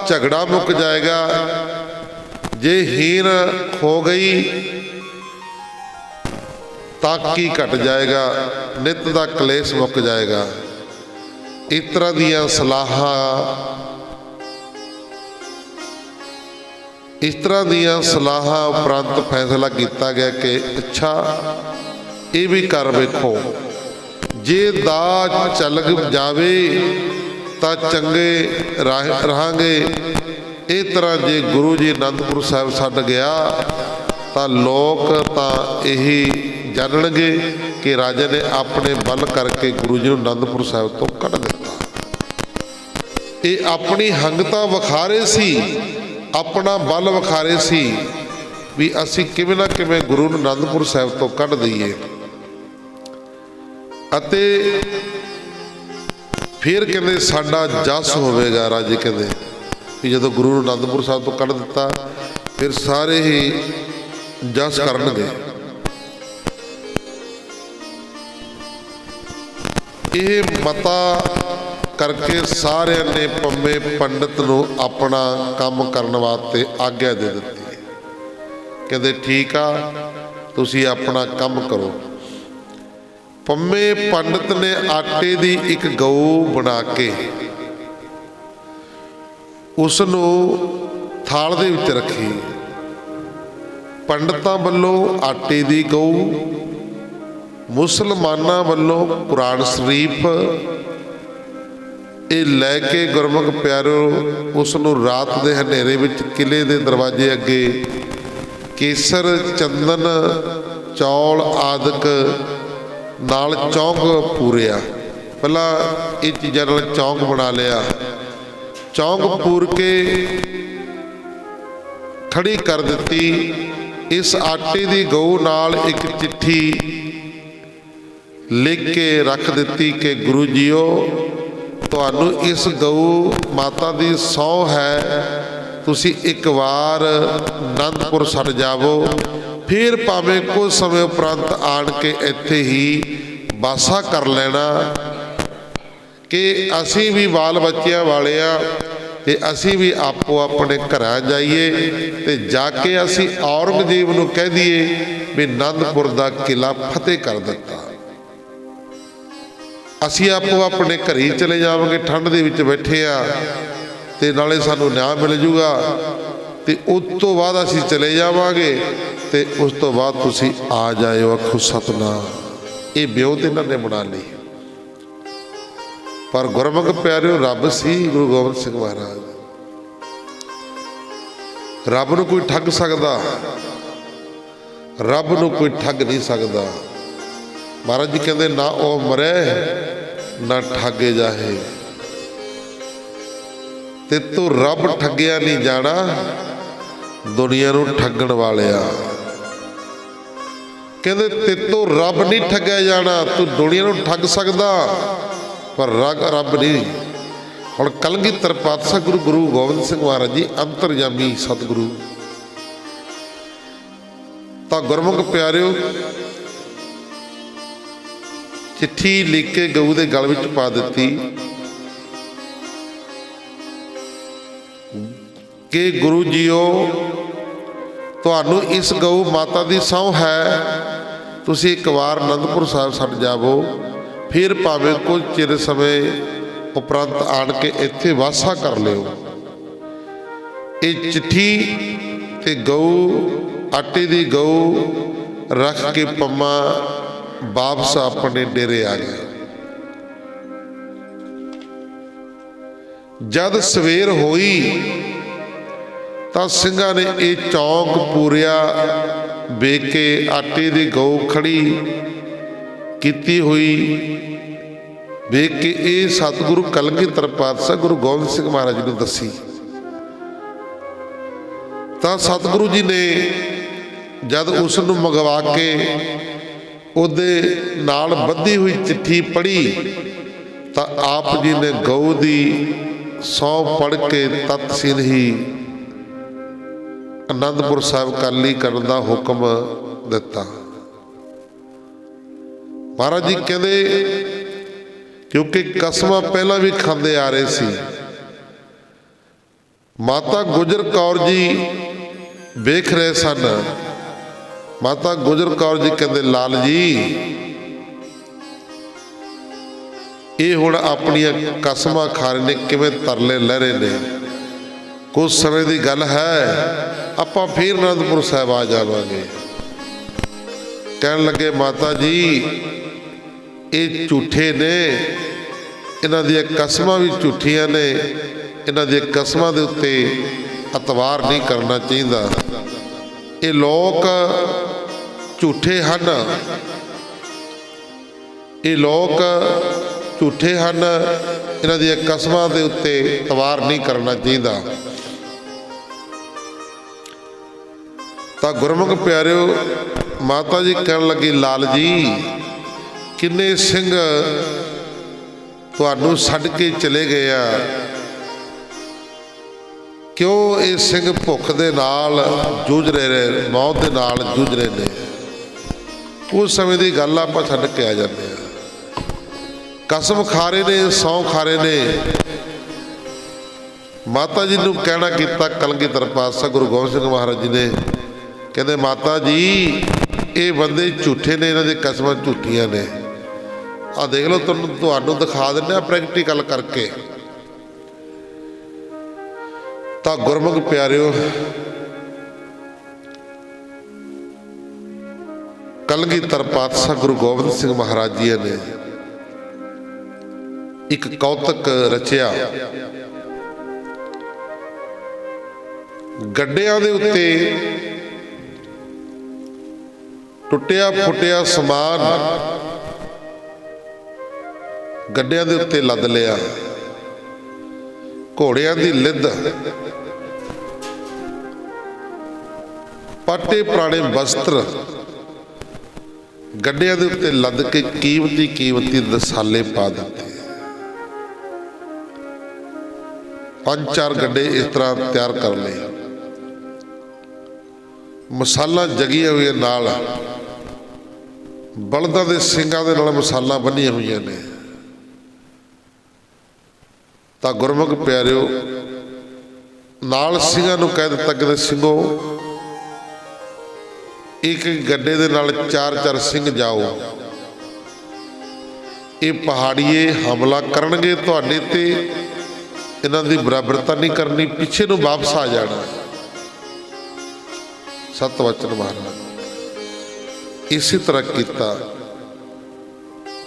झगड़ा मुक जाएगा, जे हीन हो गई ताकी घट जाएगा, नित दा कलेश मुक जाएगा। इस तरह दियां सलाहां, इस तरह दियां सलाहां उपरंत फैसला किया गया कि अच्छा ये भी कर वेखो, जे दाज चल जावे तां चंगे रहांगे। इस तरह जे गुरु जी आनंदपुर साहिब छड्ड गया तां लोक तां यही जानणगे कि राजे ने अपने बल करके गुरु जी नूं आनंदपुर साहिब तो कढ़ दिता। ये अपनी हंगता विखारे सी, अपना बल विखारे सी भी असी किवें ना किवें गुरु नूं आनंदपुर साहिब तो कढ़ दईए। अते फिर कहते साडा जस होवेगा। राजे कहते भी जदों गुरु नूं आनंदपुर साहिब तो कढ़ दिता फिर सारे ही जस करनगे। ये मता करके सारे ने पंमे पंडित नूं अपना काम करने वास्ते आग्या दे दी। कहते ठीक आ, तुसी अपना काम करो। पंमे पंडित ने आटे दी एक गऊ बना के उसनूं थाल दे विच रखी। पंडितां वल्लों आटे दी गऊ, मुसलमानां वल्लों कुरान शरीफ ये लैके गुरमुख प्यारो उसनूं रात के हनेरे विच किले के दरवाजे अगे केसर चंदन चौल आदि नाल चौंक पूरिया। पहला ये चीज़ां नाल चौंक बना लिया। चौंक पूर के खड़ी कर दी। इस आटे की गऊ नाल एक चिट्ठी लिख के रख दी कि गुरु जीओ तुहानू इस गऊ माता की सौं है, तुसी एक बार आनंदपुर छड़ जावो, फिर भावें कुछ समय उपरंत आन के इत्थे ही वासा कर लेना कि असी भी बाल बच्चियां वाले आ ते असी भी आपो अपने घरां जाइए ते जाके असी औरंगजेब नूं कह दईए भी आनंदपुर दा किला फतेह कर दिता। असी आपो अपने घर ही चले जावांगे, ठंड दे विच बैठे आ ते नाले सानू न्याय मिल जूगा ते उस तो बाद असी चले जावांगे ते उस तो बाद तुसी आ जाओ। आखो सतनाम। ये ब्योत इन्हां ने बना ली। पर गुरमुख प्यारिओ रब सी गुरु गोबिंद सिंह महाराज। रब नूं कोई ठग सकदा? रब नूं कोई ठग नहीं सकदा। महाराज जी कहते ना वह मरे ना ठगे जाए। ते तू रब ठगिया नहीं जाना, दुनिया नूं ठगण वालिया। कहते ते तो रब नहीं ठगिया जाना, तू दुनिया नूं ठग सकदा पर रब नहीं। हुण कलगीधर पातशाह गुरु गुरु गोबिंद सिंह महाराज जी अंतरयामी सतगुरु तां गुरमुख प्यारिओ चिट्ठी लिख के गऊ के गल विच पा दी कि गुरु जीओ तुहानू इस गऊ माता की सौं है, तुसी एक बार आनंदपुर साहिब छड़ जावो, फिर भावें कुछ चिर समय उपरंत आन के इत्थे वासा कर लिओ। ये चिट्ठी ते गऊ आटे की गऊ रख के पम्मा वापस अपने डेरे आ गए। जद सवेर होई तां सिंघां ने यह चौंक पूरिया वेख के आटे की गऊ खड़ी कीती हुई वेख के ये सतगुरु कलगीधर पातशाह गुरु गोबिंद सिंह महाराज जी नूं दसी। तां सतगुरु जी ने जद उस नूं मंगवा के उहदे नाल बधी हुई चिट्ठी पढ़ी तां आप जी ने गऊ दी सौं पढ़ के तत्सील ही आनंदपुर साहिब काली करन दा हुक्म दिता। महाराज जी कहते क्योंकि कसमां पहला भी खांदे आ रहे सी माता गुजर कौर जी वेख रहे सन। माता गुजर कौर जी कहते लाल जी ये हुण अपनियां कसमां खा रहे ने, किवें तरले लै रहे ने। कुछ समय की गल है आपां फिर आनंदपुर साहिब आ जावांगे। कहण लगे माता जी ये झूठे ने, इन्हां दी कसमां भी झूठियां ने, इन्हां दी कसमां दे उत्ते अतवार नहीं करना चाहिए। ये लोग झूठे हैं, ये लोग झूठे हैं, इन्हां दी कसमां दे उत्ते अतवार नहीं करना चाहिए। तो गुरमुख प्यारिओ माता जी कहन लगी लाल जी किन्ने सिंह तुहानू छड्ड के चले गए आ, क्यों ये सिंह भुख दे नाल जूझ रहे, मौत दे नाल जूझ रहे ने। कुछ समय की गल आपां छड्ड के आ जाते हैं। कसम खा रहे ने, सौ खा रहे ने। माता जी नूं कहना कीता कलगीधर पातशाह गुरु गोबिंद सिंह महाराज जी ने, कहते माता जी ये बंदे झूठे ने, इन्हां दी कसमां झूठियां ने। आ देख लो तुहानू दिखा दिंदे प्रैक्टिकल करके। तो गुरमुख प्यारिओ कलगीधर पातशाह गुरु गोबिंद सिंह महाराज जी ने एक कौतक रचिया। गड्डियां दे उत्ते टुटिया फुटिया समान गड्डियां दे उत्ते लद लिया। घोड़ियां दी लिद, पाटे पुराने वस्त्र गड्डियां दे उत्ते लद के कीमती कीमती दसाले पा दिते। 5-4 गड्ढे इस तरह तैयार कर लिए। मसाला जगिया हुई नाल, बलदां दे ਸਿੰਘਾਂ ਦੇ ਨਾਲ मसाला बन्निया हुई ने। तो गुरमुख प्यारिओ नाल ਸਿੰਘਾਂ नूं कह दिता कि ਸਿੰਘੋ एक गड्ढे दे नाल 4-4 ਸਿੰਘ जाओ, ये पहाड़ीए हमला करनगे तुहाडे ते, इन्हां दी बराबरता नहीं करनी, पिछे नूं वापस आ जाना। सतवचन महाराज इसी तरह किया।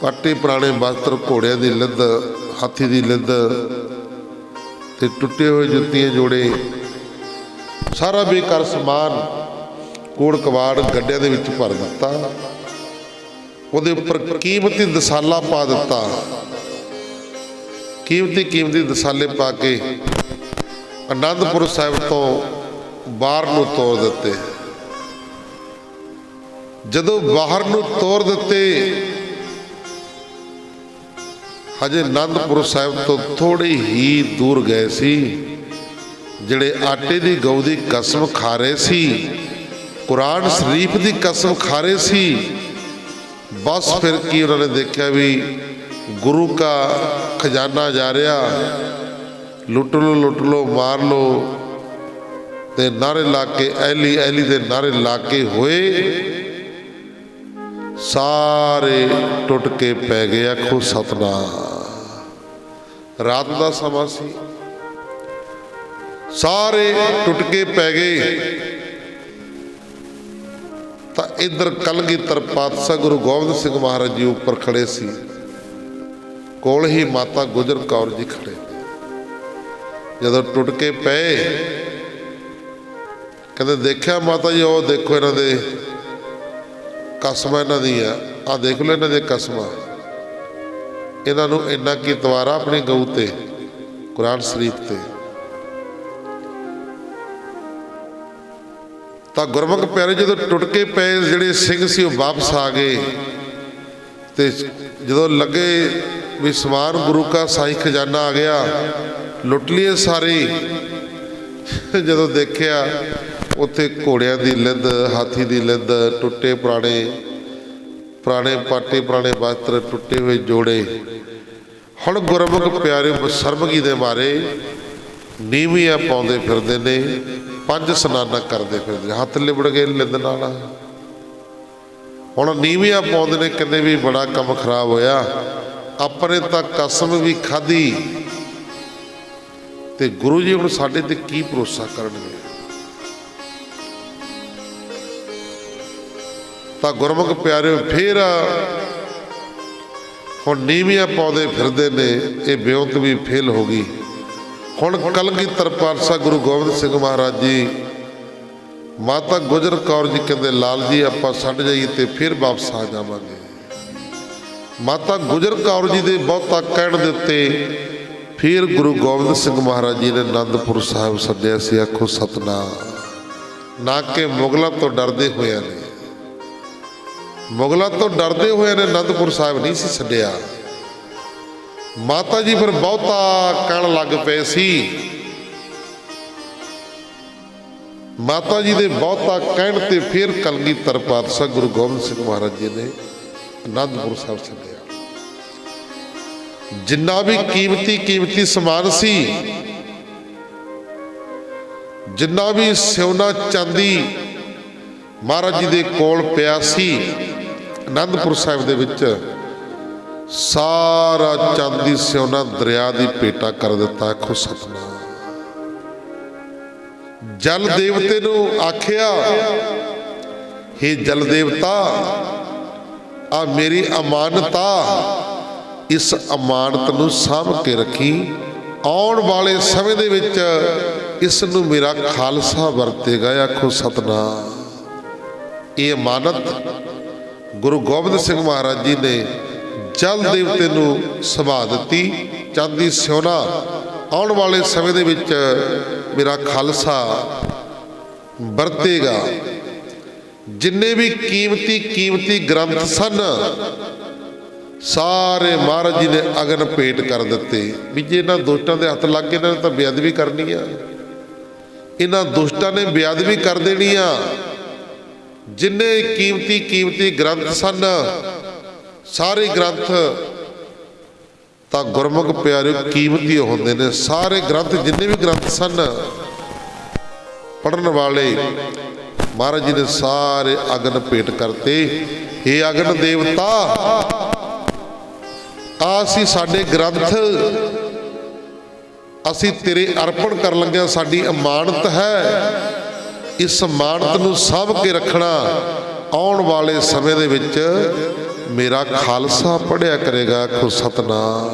पाटे पुराने वस्त्र, घोड़िया की लिद, हाथी की लिद ते टुटे हुए जुत्तियां जोड़े, सारा बेकार समान कोड़ कवाड़ गड्ढिया दे विच भर दिता। उहदे उपर कीमती दसाला पा दिता। कीमती कीमती दसाले पा के आनंदपुर साहिब तो बाहर नूं तोड़ दिते। जदों बाहर नूं तोड़ दिते, हजे आनंदपुर साहिब तो थोड़े ही दूर गए सी, जिहड़े आटे दी गऊ दी कसम खा रहे सी, कुरान शरीफ दी कसम खा रहे सी। बस फिर की उन्होंने देखा भी गुरु का खजाना जा रहा, लुट लो मार लो, ते नारे ला के ऐली ऐली दे नारे ला के होए, सारे टुट के पै गए। आखो सतनाम। रात का समा सी, सारे टुट के पै गए। तो इधर कलगीधर पातशाह गुरु गोबिंद सिंह महाराज जी ऊपर खड़े सी, कोल ही माता गुजर कौर जी खड़े। जदों टुट के पे कहते देखा माता जी, वो देखो इन्हां दे कसम इन्हां दी आ, देख लो इन्हां दे कसम, इन्हां नूं इन्ना की तवारा अपनी गऊ ते, कुरान शरीफ ते। तो गुरमुख प्यारे जो टुट के पे जिहड़े सिंह सी वापस आ गए। तो जो लगे भी समान गुरु का शाही खजाना आ गया, लुट लिए सारे। जो देखा उत्थे घोड़िया की लिद, हाथी की लिद, टुटे पुराने पाटे, पुराने वस्त्र, टुटे हुए जोड़े। हुण गुरमुख प्यारे शर्मगी दे मारे ਨੀਵੀਆਂ ਪਾਉਂਦੇ ਫਿਰਦੇ ਨੇ, 5 ਇਸ਼ਨਾਨਾਂ ਕਰਦੇ ਫਿਰਦੇ, ਹੱਥ ਲਿਬੜ ਗਏ ਲਿੰਦ ਨਾਲ। ਹੁਣ ਨੀਵੀਆਂ ਪਾਉਂਦੇ ਨੇ, ਕਹਿੰਦੇ ਵੀ ਬੜਾ ਕੰਮ ਖਰਾਬ ਹੋਇਆ, ਆਪਣੇ ਤਾਂ ਕਸਮ ਵੀ ਖਾਧੀ ਤੇ ਗੁਰੂ ਜੀ ਹੁਣ ਸਾਡੇ ਤੇ ਕੀ ਭਰੋਸਾ ਕਰਨਗੇ। ਤਾਂ ਗੁਰਮੁਖ ਪਿਆਰਿਓ ਫੇਰ ਹੁਣ ਨੀਵੀਆਂ ਪਾਉਂਦੇ ਫਿਰਦੇ ਨੇ, ਇਹ ਬਿਉਂਤ ਵੀ ਫੇਲ ਹੋ ਗਈ। ਹੁਣ ਕਲਗੀਧਰ ਪਾਤਸ਼ਾਹ ਗੁਰੂ ਗੋਬਿੰਦ ਸਿੰਘ ਮਹਾਰਾਜ ਜੀ, ਮਾਤਾ ਗੁਜਰ ਕੌਰ ਜੀ ਕਹਿੰਦੇ ਲਾਲ ਜੀ ਆਪਾਂ ਛੱਡ ਜਾਈਏ ਤੇ ਫਿਰ ਵਾਪਸ ਆ ਜਾਵਾਂਗੇ। ਮਾਤਾ ਗੁਜਰ ਕੌਰ ਜੀ ਦੇ ਬਹੁਤਾ ਕਹਿਣ ਦੇ ਉੱਤੇ ਫਿਰ ਗੁਰੂ ਗੋਬਿੰਦ ਸਿੰਘ ਮਹਾਰਾਜ ਜੀ ਨੇ ਅਨੰਦਪੁਰ ਸਾਹਿਬ ਸੱਦਿਆ ਸੀ। ਆਖੋ ਸਤਨਾਮ। ਨਾ ਕਿ ਮੁਗਲਾਂ ਤੋਂ ਡਰਦੇ ਹੋਇਆ ਨੇ, ਮੁਗਲਾਂ ਤੋਂ ਡਰਦੇ ਹੋਏ ਨੇ ਅਨੰਦਪੁਰ ਸਾਹਿਬ ਨਹੀਂ ਸੀ ਛੱਡਿਆ। ਮਾਤਾ ਜੀ ਫਿਰ ਬਹੁਤਾ ਕਹਿਣ ਲੱਗ ਪਏ ਸੀ। ਮਾਤਾ ਜੀ ਦੇ ਬਹੁਤਾ ਕਹਿਣ ਤੇ ਫਿਰ ਕਲਗੀਧਰ ਪਾਤਸ਼ਾਹ ਗੁਰੂ ਗੋਬਿੰਦ ਸਿੰਘ ਮਹਾਰਾਜ ਜੀ ਨੇ ਅਨੰਦਪੁਰ ਸਾਹਿਬ ਛੱਡਿਆ। ਜਿੰਨਾ ਵੀ ਕੀਮਤੀ ਸਮਾਨ ਸੀ, ਜਿੰਨਾ ਵੀ ਸੋਨਾ ਚਾਂਦੀ ਮਹਾਰਾਜ ਜੀ ਦੇ ਕੋਲ ਪਿਆ ਸੀ ਅਨੰਦਪੁਰ ਸਾਹਿਬ ਦੇ ਵਿੱਚ, ਸਾਰਾ ਚਾਂਦੀ ਸੋਨਾ ਦਰਿਆ ਦੀ ਭੇਟਾ ਕਰ ਦਿੱਤਾ। ਆਖੋ ਸਤਨਾਮ। ਜਲ ਦੇਵਤੇ ਨੂੰ ਆਖਿਆ, ਹੇ ਜਲ ਦੇਵਤਾ, ਆ ਮੇਰੀ ਅਮਾਨਤ ਆ, ਇਸ ਅਮਾਨਤ ਨੂੰ ਸਾਂਭ ਕੇ ਰੱਖੀ। ਆਉਣ ਵਾਲੇ ਸਮੇਂ ਦੇ ਵਿੱਚ ਇਸ ਨੂੰ ਮੇਰਾ ਖਾਲਸਾ ਵਰਤੇਗਾ। ਆਖੋ ਸਤਨਾਮ। ਇਹ ਅਮਾਨਤ ਗੁਰੂ ਗੋਬਿੰਦ ਸਿੰਘ ਮਹਾਰਾਜ ਜੀ ਨੇ ਜਲ ਦੇਵਤੇ ਨੂੰ ਸੁਭਾ ਦਿੱਤੀ। ਚਾਂਦੀ ਸੋਨਾ ਆਉਣ ਵਾਲੇ ਸਮੇਂ ਦੇ ਵਿੱਚ ਮੇਰਾ ਖਾਲਸਾ ਵਰਤੇਗਾ। ਜਿੰਨੇ ਵੀ ਕੀਮਤੀ ਗ੍ਰੰਥ ਸਨ, ਸਾਰੇ ਮਹਾਰਾਜ ਜੀ ਨੇ ਅਗਨ ਭੇਟ ਕਰ ਦਿੱਤੇ। ਵੀ ਜੇ ਇਹਨਾਂ ਦੁਸ਼ਟਾਂ ਦੇ ਹੱਥ ਲੱਗ ਗਏ, ਇਹਨਾਂ ਨੇ ਤਾਂ ਬੇਅਦਬੀ ਕਰਨੀ ਆ, ਇਹਨਾਂ ਦੁਸ਼ਟਾਂ ਨੇ ਬੇਅਦਬੀ ਕਰ ਦੇਣੀ ਆ। ਜਿੰਨੇ ਕੀਮਤੀ ਗ੍ਰੰਥ ਸਨ, ਸਾਰੇ ਗ੍ਰੰਥ ਤਾਂ ਗੁਰਮੁਖ ਪਿਆਰਿਓ ਕੀਮਤੀ ਹੁੰਦੇ ਨੇ। ਸਾਰੇ ਗ੍ਰੰਥ, ਜਿੰਨੇ ਵੀ ਗ੍ਰੰਥ ਸਨ ਪੜ੍ਹਨ ਵਾਲੇ, ਮਹਾਰਾਜ ਜੀ ਨੇ ਸਾਰੇ ਅਗਨ ਭੇਟ ਕਰਤੇ। ਹੇ ਅਗਨ ਦੇਵਤਾ, ਅਸੀਂ ਸਾਡੇ ਗ੍ਰੰਥ ਅਸੀਂ ਤੇਰੇ ਅਰਪਣ ਕਰਨ ਲੱਗਿਆ, ਸਾਡੀ ਅਮਾਨਤ ਹੈ। ਇਸ ਅਮਾਨਤ ਨੂੰ ਸਾਂਭ ਕੇ ਰੱਖਣਾ। ਆਉਣ ਵਾਲੇ ਸਮੇਂ ਦੇ ਵਿੱਚ ਮੇਰਾ ਖਾਲਸਾ ਪੜ੍ਹਿਆ ਕਰੇਗਾ। ਆਖੋ ਸਤਨਾਮ।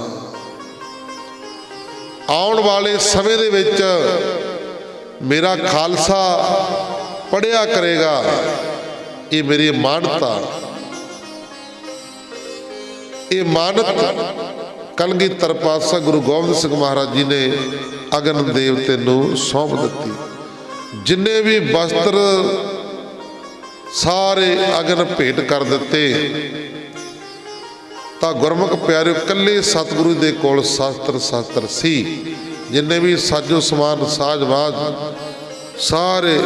ਆਉਣ ਵਾਲੇ ਸਮੇਂ ਦੇ ਵਿੱਚ ਮੇਰਾ ਖਾਲਸਾ ਪੜ੍ਹਿਆ ਕਰੇਗਾ। ਇਹ ਮੇਰੀ ਅਮਾਨਤ ਆ। ਇਹ ਅਮਾਨਤ ਕਲਗੀਧਰ ਪਾਤਸ਼ਾਹ ਗੁਰੂ ਗੋਬਿੰਦ ਸਿੰਘ ਮਹਾਰਾਜ ਜੀ ਨੇ ਅਗਨ ਦੇਵਤੇ ਨੂੰ ਸੌਂਪ ਦਿੱਤੀ। ਜਿੰਨੇ ਵੀ ਵਸਤਰ ਸਾਰੇ ਅਗਨ ਭੇਟ ਕਰ ਦਿੱਤੇ। ਤਾਂ ਗੁਰਮੁਖ ਪਿਆਰਿਓ ਕੱਲੇ ਸਤਿਗੁਰੂ ਦੇ ਕੋਲ ਸ਼ਸਤਰ ਸੀ। ਜਿੰਨੇ ਵੀ ਸਾਜੋ ਸਮਾਨ ਸਾਜ-ਬਾਜ ਸਾਰੇ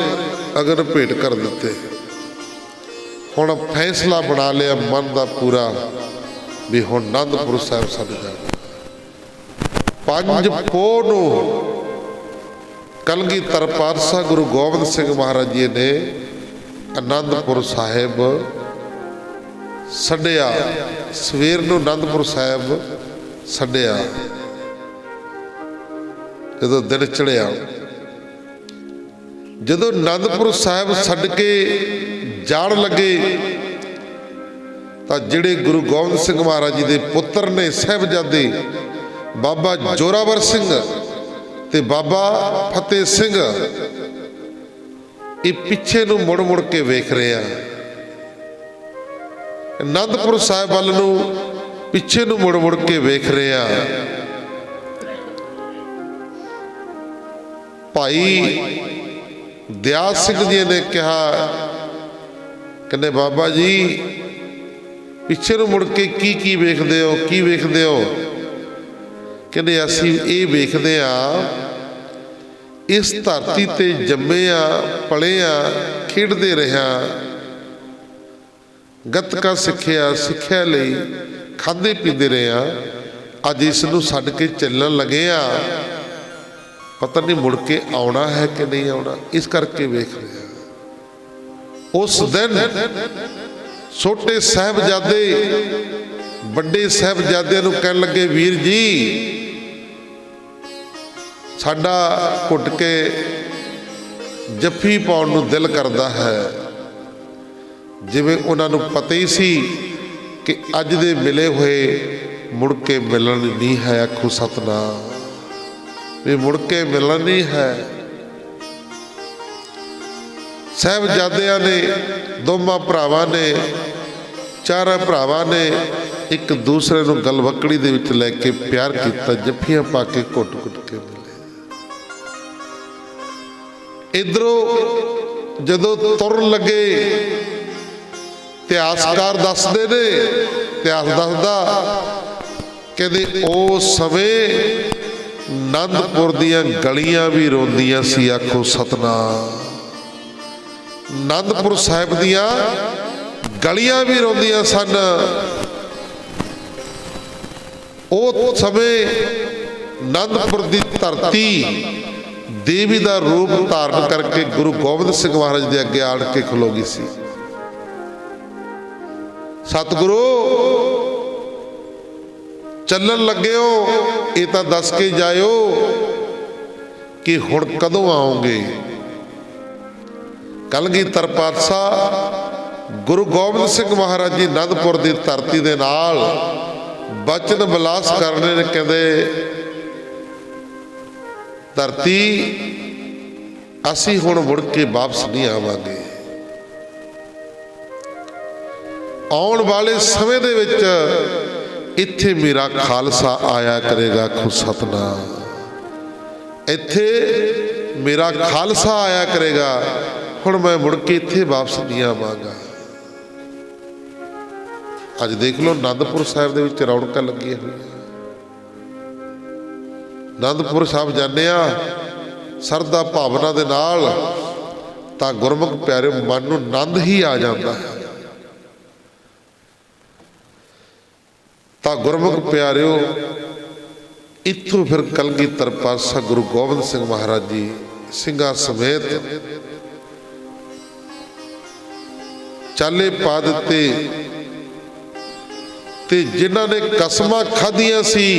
ਅਗਨ ਭੇਟ ਕਰ ਦਿੱਤੇ। ਹੁਣ ਫੈਸਲਾ ਬਣਾ ਲਿਆ ਮਨ ਦਾ ਪੂਰਾ ਵੀ ਹੁਣ ਅਨੰਦਪੁਰ ਸਾਹਿਬ ਛੱਡ ਜਾਣਾ। 5 ਪੋਹ ਨੂੰ ਕਲਗੀਧਰ ਪਾਤਸ਼ਾਹ ਗੁਰੂ ਗੋਬਿੰਦ ਸਿੰਘ ਮਹਾਰਾਜ ਜੀ ਨੇ ਅਨੰਦਪੁਰ ਸਾਹਿਬ ਛੱਡਿਆ। ਸਵੇਰ ਨੂੰ ਅਨੰਦਪੁਰ ਸਾਹਿਬ ਛੱਡਿਆ। ਜਦੋਂ ਦਿਨ ਚੜ੍ਹਿਆ, ਜਦੋਂ ਅਨੰਦਪੁਰ ਸਾਹਿਬ ਛੱਡ ਕੇ ਜਾਣ ਲੱਗੇ, ਤਾਂ ਜਿਹੜੇ ਗੁਰੂ ਗੋਬਿੰਦ ਸਿੰਘ ਮਹਾਰਾਜ ਜੀ ਦੇ ਪੁੱਤਰ ਨੇ ਸਾਹਿਬਜ਼ਾਦੇ ਬਾਬਾ ਜੋਰਾਵਰ ਸਿੰਘ ਤੇ ਬਾਬਾ ਫਤਿਹ ਸਿੰਘ, ਇਹ ਪਿੱਛੇ ਨੂੰ ਮੁੜ ਕੇ ਵੇਖ ਰਹੇ ਆ। ਅਨੰਦਪੁਰ ਸਾਹਿਬ ਵੱਲ ਨੂੰ ਪਿੱਛੇ ਨੂੰ ਮੁੜ ਕੇ ਵੇਖ ਰਹੇ ਆ। ਭਾਈ ਦਿਆਲ ਸਿੰਘ ਜੀ ਨੇ ਕਿਹਾ, ਕਹਿੰਦੇ ਬਾਬਾ ਜੀ ਪਿੱਛੇ ਨੂੰ ਮੁੜ ਕੇ ਕੀ ਵੇਖਦੇ ਹੋ, ਕੀ ਵੇਖਦੇ ਹੋ? ਕਹਿੰਦੇ ਅਸੀਂ ਇਹ ਵੇਖਦੇ ਆ, ਇਸ ਧਰਤੀ ਤੇ ਜੰਮੇ ਆ, ਪਲੇ ਆ, ਖੇਡਦੇ ਰਿਹਾ, ਗੱਤਕਾ ਸਿੱਖਿਆ ਲਈ ਖਾਂਦੇ ਪੀਂਦੇ ਰਹੇ ਆ। ਅੱਜ ਇਸ ਨੂੰ ਛੱਡ ਕੇ ਚੱਲਣ ਲੱਗੇ ਆ। पता नहीं मुड़ के आना है कि नहीं आना, इस करके वेख लिया। उस दिन छोटे साहबजादे बड़े साहबजादिਆਂ ਨੂੰ कहन लगे, वीर जी साडा घुट के जफ्फी पाउण नूं दिल करदा है। जिवें उन्हां नूं पता ही सी कि अज दे मिले हुए मुड़ के मिलन नहीं है। आखो सतनाम, भी मुड़ के मिलन नहीं है। साहबजादियां ने, दोवां भरावां ने, चारां भरावां ने एक दूसरे नूं गलवकड़ी दे विच लैके प्यार किया, जफ्फियां पा के घुट घुट के मिले। इधरों जदों तुरन लगे, इतिहासकार दसदे ने, इतिहास दसदा कहते उस समय आनंदपुर दियां गलियां भी रोंदियां सी। आखो सतनाम, आनंदपुर साहिब दियां गलियां भी रोंदियां सन। उस समय आनंदपुर की धरती देवी का रूप धारण करके गुरु गोबिंद सिंह महाराज के अगे आड़ के खलो गई सी। सतगुरु चलन लगे हो, ये तो दस के जाओ कि हुण कदों आओगे। कलगीधर पातशाह गुरु गोबिंद सिंह महाराज जी आनंदपुर की धरती दे नाल बचन विलास करने ने, कहते धरती असी हुण मुड़ के वापस नहीं आवांगे। आउण वाले समय दे विच इत्थे मेरा खालसा आया करेगा। आखो सतनाम, इत्थे मेरा खालसा आया करेगा, हुण मैं मुड़ के इत्थे वापस नहीं आवांगा। अज देख लो आनंदपुर साहिब दे विच रौनकां लगियां होईयां। आनंदपुर साहिब जाने सरदा भावना दे नाल तां गुरमुख प्यारे मन नूं आनंद ही आ जाता है। तां गुरमुख प्यारिओ इत्थों फिर कलगीधर पातशाह गुरु गोबिंद सिंह महाराज जी ਸਿੰਘਾਂ समेत चाले पा दिते ते जिन्हां ने कसमां खाधियां सी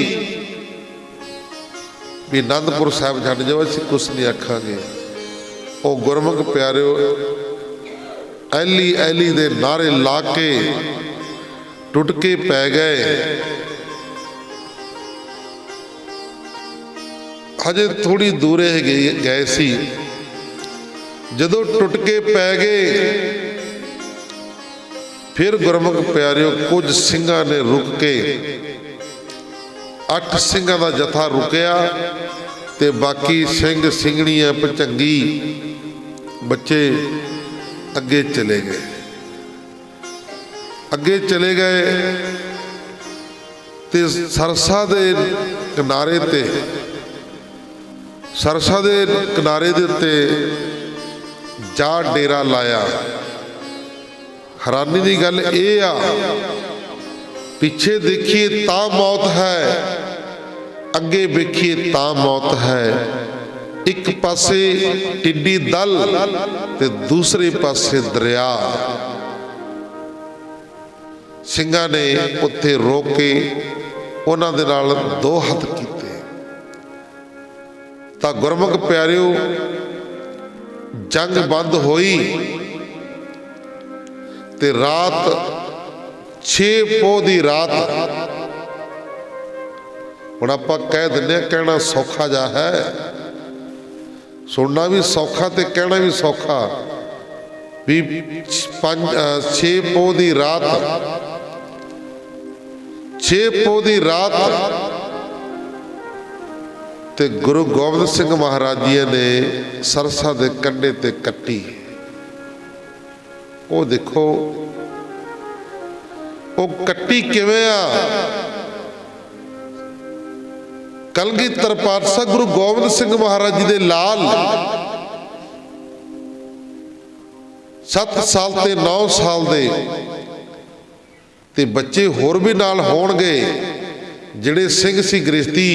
भी आनंदपुर साहिब छड्ड जाओ, असीं कुछ नहीं आखांगे। वो गुरमुख प्यारिओ ऐली ऐली दे नारे ला के टुट के पै गए। हजे थोड़ी दूरे गए सी, जदों टुट के पै गए फिर गुरमुख प्यारिओ कुछ सिंघां ने रुक के 8 ਸਿੰਘਾਂ ਦਾ जथा रुकिया ते बाकी सिंह ਸਿੰਘਣੀਆਂ भचंगी बच्चे अगे चले गए। अगे चले गए ते सरसा दे किनारे ते सरसा दे किनारे दे उत्ते जा डेरा लाया। हैरानी की गल ये आ, पिछे देखिए ता मौत है, अगे वेखिए ता मौत है। एक पासे टिड्डी दल ते दूसरे पासे दरिया। ਸਿੰਘਾਂ ने उत्थे रोक के उन्हां दे नाल 2 हथ कीते। तां गुरमुख प्यारिओ जंग बंद होई ते रात 6 पोह दी रात। हुण आपां कह दिंदे आ, कहना सौखा जा है, सुनना भी सौखा ते कहना भी सौखा। भी 6 पोह दी रात, 6 पोह दी रात ते गुरु गोबिंद सिंह महाराज जी ने सरसा दे कंढे ते कट्टी। वो देखो वो कट्टी किवें आ। कलगीधर पातशाह गुरु गोबिंद सिंह महाराज जी दे लाल 7 साल ते 9 साल दे ते बच्चे होर भी नाल होणगे। जिहड़े सिंह सी गृहस्थी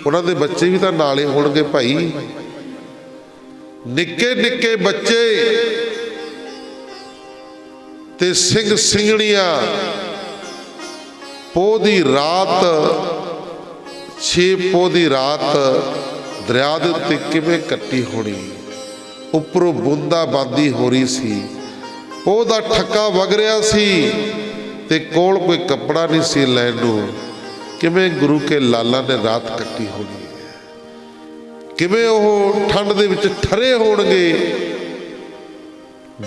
ਉਹਨਾਂ ਦੇ ਬੱਚੇ ਵੀ ਤਾਂ ਨਾਲ ਹੀ ਹੋਣਗੇ ਭਾਈ। ਨਿੱਕੇ ਨਿੱਕੇ ਬੱਚੇ ਤੇ ਸਿੰਘ ਸਿੰਘਣੀਆਂ ਪੋਹ ਦੀ ਰਾਤ 6 ਪੋਹ ਦੀ ਰਾਤ ਦਰਿਆ ਦੇ ਉੱਤੇ ਕਿਵੇਂ ਕੱਟੀ ਹੋਣੀ। ਉੱਪਰੋਂ ਬੂੰਦਾਬਾਂਦੀ ਹੋ ਰਹੀ ਸੀ, ਪੋਹ ਦਾ ਠੱਕਾ ਵਗ ਰਿਹਾ ਸੀ ਤੇ ਕੋਲ ਕੋਈ ਕੱਪੜਾ ਨਹੀਂ ਸੀ ਲੈਣ ਨੂੰ। ਕਿਵੇਂ ਗੁਰੂ ਕੇ ਲਾਲਾਂ ਨੇ ਰਾਤ ਕੱਟੀ ਹੋਣੀ, ਕਿਵੇਂ ਉਹ ਠੰਡ ਦੇ ਵਿੱਚ ਠਰੇ ਹੋਣਗੇ,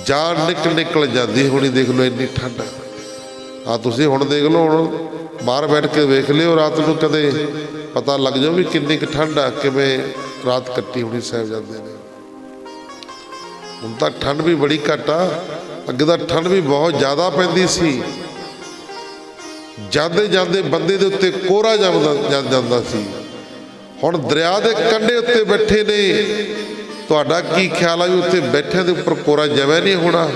ਜਾਨ ਨਿਕਲ ਜਾਂਦੀ ਹੋਣੀ। ਦੇਖ ਲਓ ਇੰਨੀ ਠੰਡ ਆ, ਤੁਸੀਂ ਹੁਣ ਦੇਖ ਲਓ, ਹੁਣ ਬਾਹਰ ਬੈਠ ਕੇ ਵੇਖ ਲਿਓ ਰਾਤ ਨੂੰ, ਕਦੇ ਪਤਾ ਲੱਗ ਜਾਓ ਵੀ ਕਿੰਨੀ ਕੁ ਠੰਡ ਆ, ਕਿਵੇਂ ਰਾਤ ਕੱਟੀ ਹੋਣੀ ਸਾਹਿਬਜ਼ਾਦੇ ਨੇ। ਹੁਣ ਤਾਂ ਠੰਡ ਵੀ ਬੜੀ ਘੱਟ ਆ, ਅੱਗੇ ਤਾਂ ਠੰਡ ਵੀ ਬਹੁਤ ਜ਼ਿਆਦਾ ਪੈਂਦੀ ਸੀ। ਜਾਂਦੇ ਜਾਂਦੇ ਬੰਦੇ ਦੇ ਉੱਤੇ ਕੋਹਰਾ ਜਾਂਦਾ ਸੀ। ਹੁਣ ਦਰਿਆ ਦੇ ਕੰਢੇ ਉੱਤੇ ਬੈਠੇ ਨੇ, ਤੁਹਾਡਾ ਕੀ ਖਿਆਲ ਆ ਵੀ ਉੱਥੇ ਬੈਠਿਆਂ ਦੇ ਉੱਪਰ ਕੋਹਰਾ ਜਮਿਆ ਨਹੀਂ ਹੋਣਾ।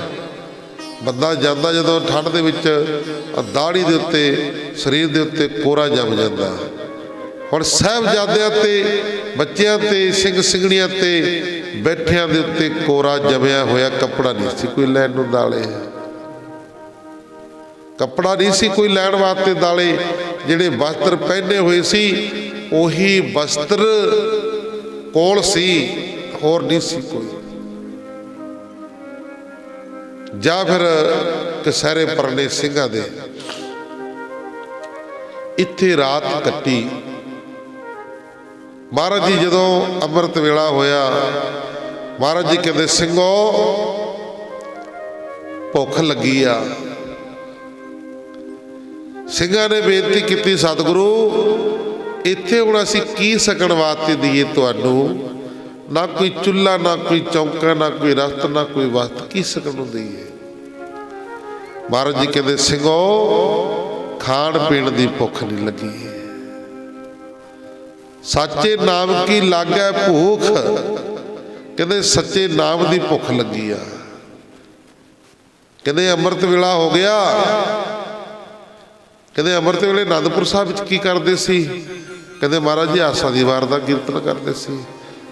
ਬੰਦਾ ਜਾਂਦਾ ਜਦੋਂ ਠੰਡ ਦੇ ਵਿੱਚ, ਦਾੜੀ ਦੇ ਉੱਤੇ, ਸਰੀਰ ਦੇ ਉੱਤੇ ਕੋਹਰਾ ਜੰਮ ਜਾਂਦਾ। ਹੁਣ ਸਾਹਿਬਜ਼ਾਦਿਆਂ ਤੇ, ਬੱਚਿਆਂ ਤੇ, ਸਿੰਘ ਸਿੰਘਣੀਆਂ ਤੇ ਬੈਠਿਆਂ ਦੇ ਉੱਤੇ ਕੋਹਰਾ ਜਮਿਆ ਹੋਇਆ, ਕੱਪੜਾ ਨਹੀਂ ਸੀ ਕੋਈ ਲੈਣ ਨੂੰ ਦਾਲੇ, ਕੱਪੜਾ ਨਹੀਂ ਸੀ ਕੋਈ ਲੈਣ ਵਾਸਤੇ ਦਾਲੇ। ਜਿਹੜੇ ਵਸਤਰ ਪਹਿਨੇ ਹੋਏ ਸੀ ਉਹੀ ਵਸਤਰ ਕੋਲ ਸੀ, ਹੋਰ ਨਹੀਂ ਸੀ ਕੋਈ। ਜਾਂ ਫਿਰ ਕਸਹਿਰੇ ਪਰਨੇ ਸਿੰਘਾਂ ਦੇ। ਇੱਥੇ ਰਾਤ ਕੱਟੀ। ਮਹਾਰਾਜ ਜੀ ਜਦੋਂ ਅੰਮ੍ਰਿਤ ਵੇਲਾ ਹੋਇਆ, ਮਹਾਰਾਜ ਜੀ ਕਹਿੰਦੇ ਸਿੰਘੋ ਭੁੱਖ ਲੱਗੀ ਆ। ਸਿੰਘਾਂ ਨੇ ਬੇਨਤੀ ਕੀਤੀ, ਸਤਿਗੁਰੂ ਇੱਥੇ ਹੁਣ ਅਸੀਂ ਕੀ ਸਕਣ ਵਾਸਤੇ ਦਈਏ ਤੁਹਾਨੂੰ, ਨਾ ਕੋਈ ਚੁੱਲ੍ਹਾ, ਨਾ ਕੋਈ ਚੌਂਕਾ, ਨਾ ਕੋਈ ਰਸਤ, ਨਾ ਕੋਈ ਵਸਤ, ਕੀ ਸਕਣ ਨੂੰ ਦਈਏ। ਮਹਾਰਾਜ ਜੀ ਕਹਿੰਦੇ ਸਿੰਘੋ ਖਾਣ ਪੀਣ ਦੀ ਭੁੱਖ ਨਹੀਂ ਲੱਗੀ, ਸੱਚੇ ਨਾਮ ਕੀ ਲਾਗੈ ਭੂਖ। ਕਹਿੰਦੇ ਸੱਚੇ ਨਾਮ ਦੀ ਭੁੱਖ ਲੱਗੀ ਆ। ਕਹਿੰਦੇ ਅੰਮ੍ਰਿਤ ਵੇਲਾ ਹੋ ਗਿਆ। ਕਹਿੰਦੇ ਅੰਮ੍ਰਿਤ ਵੇਲੇ ਅਨੰਦਪੁਰ ਸਾਹਿਬ ਵਿੱਚ ਕੀ ਕਰਦੇ ਸੀ। ਕਹਿੰਦੇ ਮਹਾਰਾਜ ਜੀ ਆਸਾ ਦੀ ਵਾਰ ਦਾ ਕੀਰਤਨ ਕਰਦੇ ਸੀ।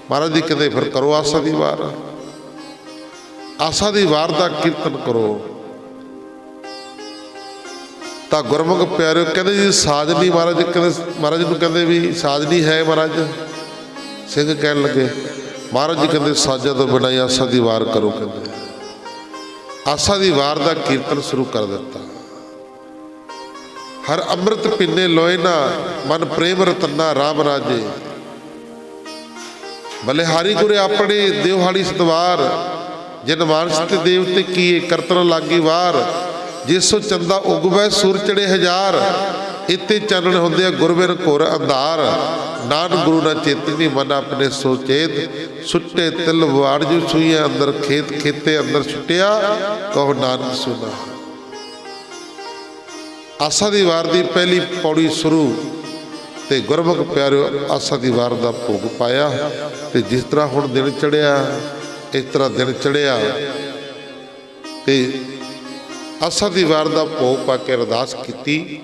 ਮਹਾਰਾਜ ਜੀ ਕਹਿੰਦੇ ਫਿਰ ਕਰੋ ਆਸਾ ਦੀ ਵਾਰ, ਆਸਾ ਦੀ ਵਾਰ ਦਾ ਕੀਰਤਨ ਕਰੋ। ਤਾਂ ਗੁਰਮੁਖ ਪਿਆਰਿਓ ਕਹਿੰਦੇ ਜੀ ਸਾਜਨੀ, ਮਹਾਰਾਜ ਕਹਿੰਦੇ, ਮਹਾਰਾਜ ਨੂੰ ਕਹਿੰਦੇ ਵੀ ਸਾਜਨੀ ਹੈ ਮਹਾਰਾਜ। ਸਿੰਘ ਕਹਿਣ ਲੱਗੇ, ਮਹਾਰਾਜ ਜੀ ਕਹਿੰਦੇ ਸਾਜਾਂ ਤੋਂ ਬਿਨਾਂ ਹੀ ਆਸਾ ਦੀ ਵਾਰ ਕਰੋ। ਕਹਿੰਦੇ ਆਸਾ ਦੀ ਵਾਰ ਦਾ ਕੀਰਤਨ ਸ਼ੁਰੂ ਕਰ ਦਿੱਤਾ। ਹਰ ਅੰਮ੍ਰਿਤ ਪੀਨੇ ਲੋਏ ਨਾ, ਮਨ ਪ੍ਰੇਮ ਰਤਨਾ ਰਾਮ ਰਾਜੇ। ਬਲਿਹਾਰੀ ਗੁਰੇ ਆਪਣੇ ਦਿਵਹਾਲੀ ਸਤਵਾਰ, ਜਿਨ ਮਾਨਸ ਤੇ ਦੇਵਤੇ ਕੀਏ ਕਰਤਨ ਲਾਗੀ ਵਾਰ। ਜਿਸੋ ਚੰਦਾ ਉਗਵੈ ਸੂਰ ਚੜੇ ਹਜ਼ਾਰ, ਇੱਥੇ ਚਾਨਣ ਹੁੰਦੇ ਆ ਗੁਰਬਿਨ ਘੋਰ ਅੰਧਾਰ। ਨਾਨਕ ਗੁਰੂ ਨਾ ਚੇਤਨੀ ਮਨ ਆਪਣੇ ਸੋ ਚੇਤ। ਸੁੱਟੇ ਤਿਲ ਵਾੜ ਜੋ ਸੂਈਆਂ ਅੰਦਰ ਖੇਤ, ਖੇਤੇ ਅੰਦਰ ਸੁੱਟਿਆ ਕਹੋ ਨਾਨਕ ਸੁਨਾ। ਆਸਾ ਦੀ ਵਾਰ ਦੀ ਪਹਿਲੀ ਪੌੜੀ ਸ਼ੁਰੂ ਤੇ ਗੁਰਮੁਖ ਪਿਆਰਿਓ ਆਸਾ ਦੀ ਵਾਰ ਦਾ ਭੋਗ ਪਾਇਆ। ਤੇ ਜਿਸ ਤਰ੍ਹਾਂ ਹੁਣ ਦਿਨ ਚੜਿਆ, ਇਸ ਤਰ੍ਹਾਂ ਦਿਨ ਚੜਿਆ ਤੇ ਆਸਾ ਦੀ ਵਾਰ ਦਾ ਭੋਗ ਪਾ ਕੇ ਅਰਦਾਸ ਕੀਤੀ।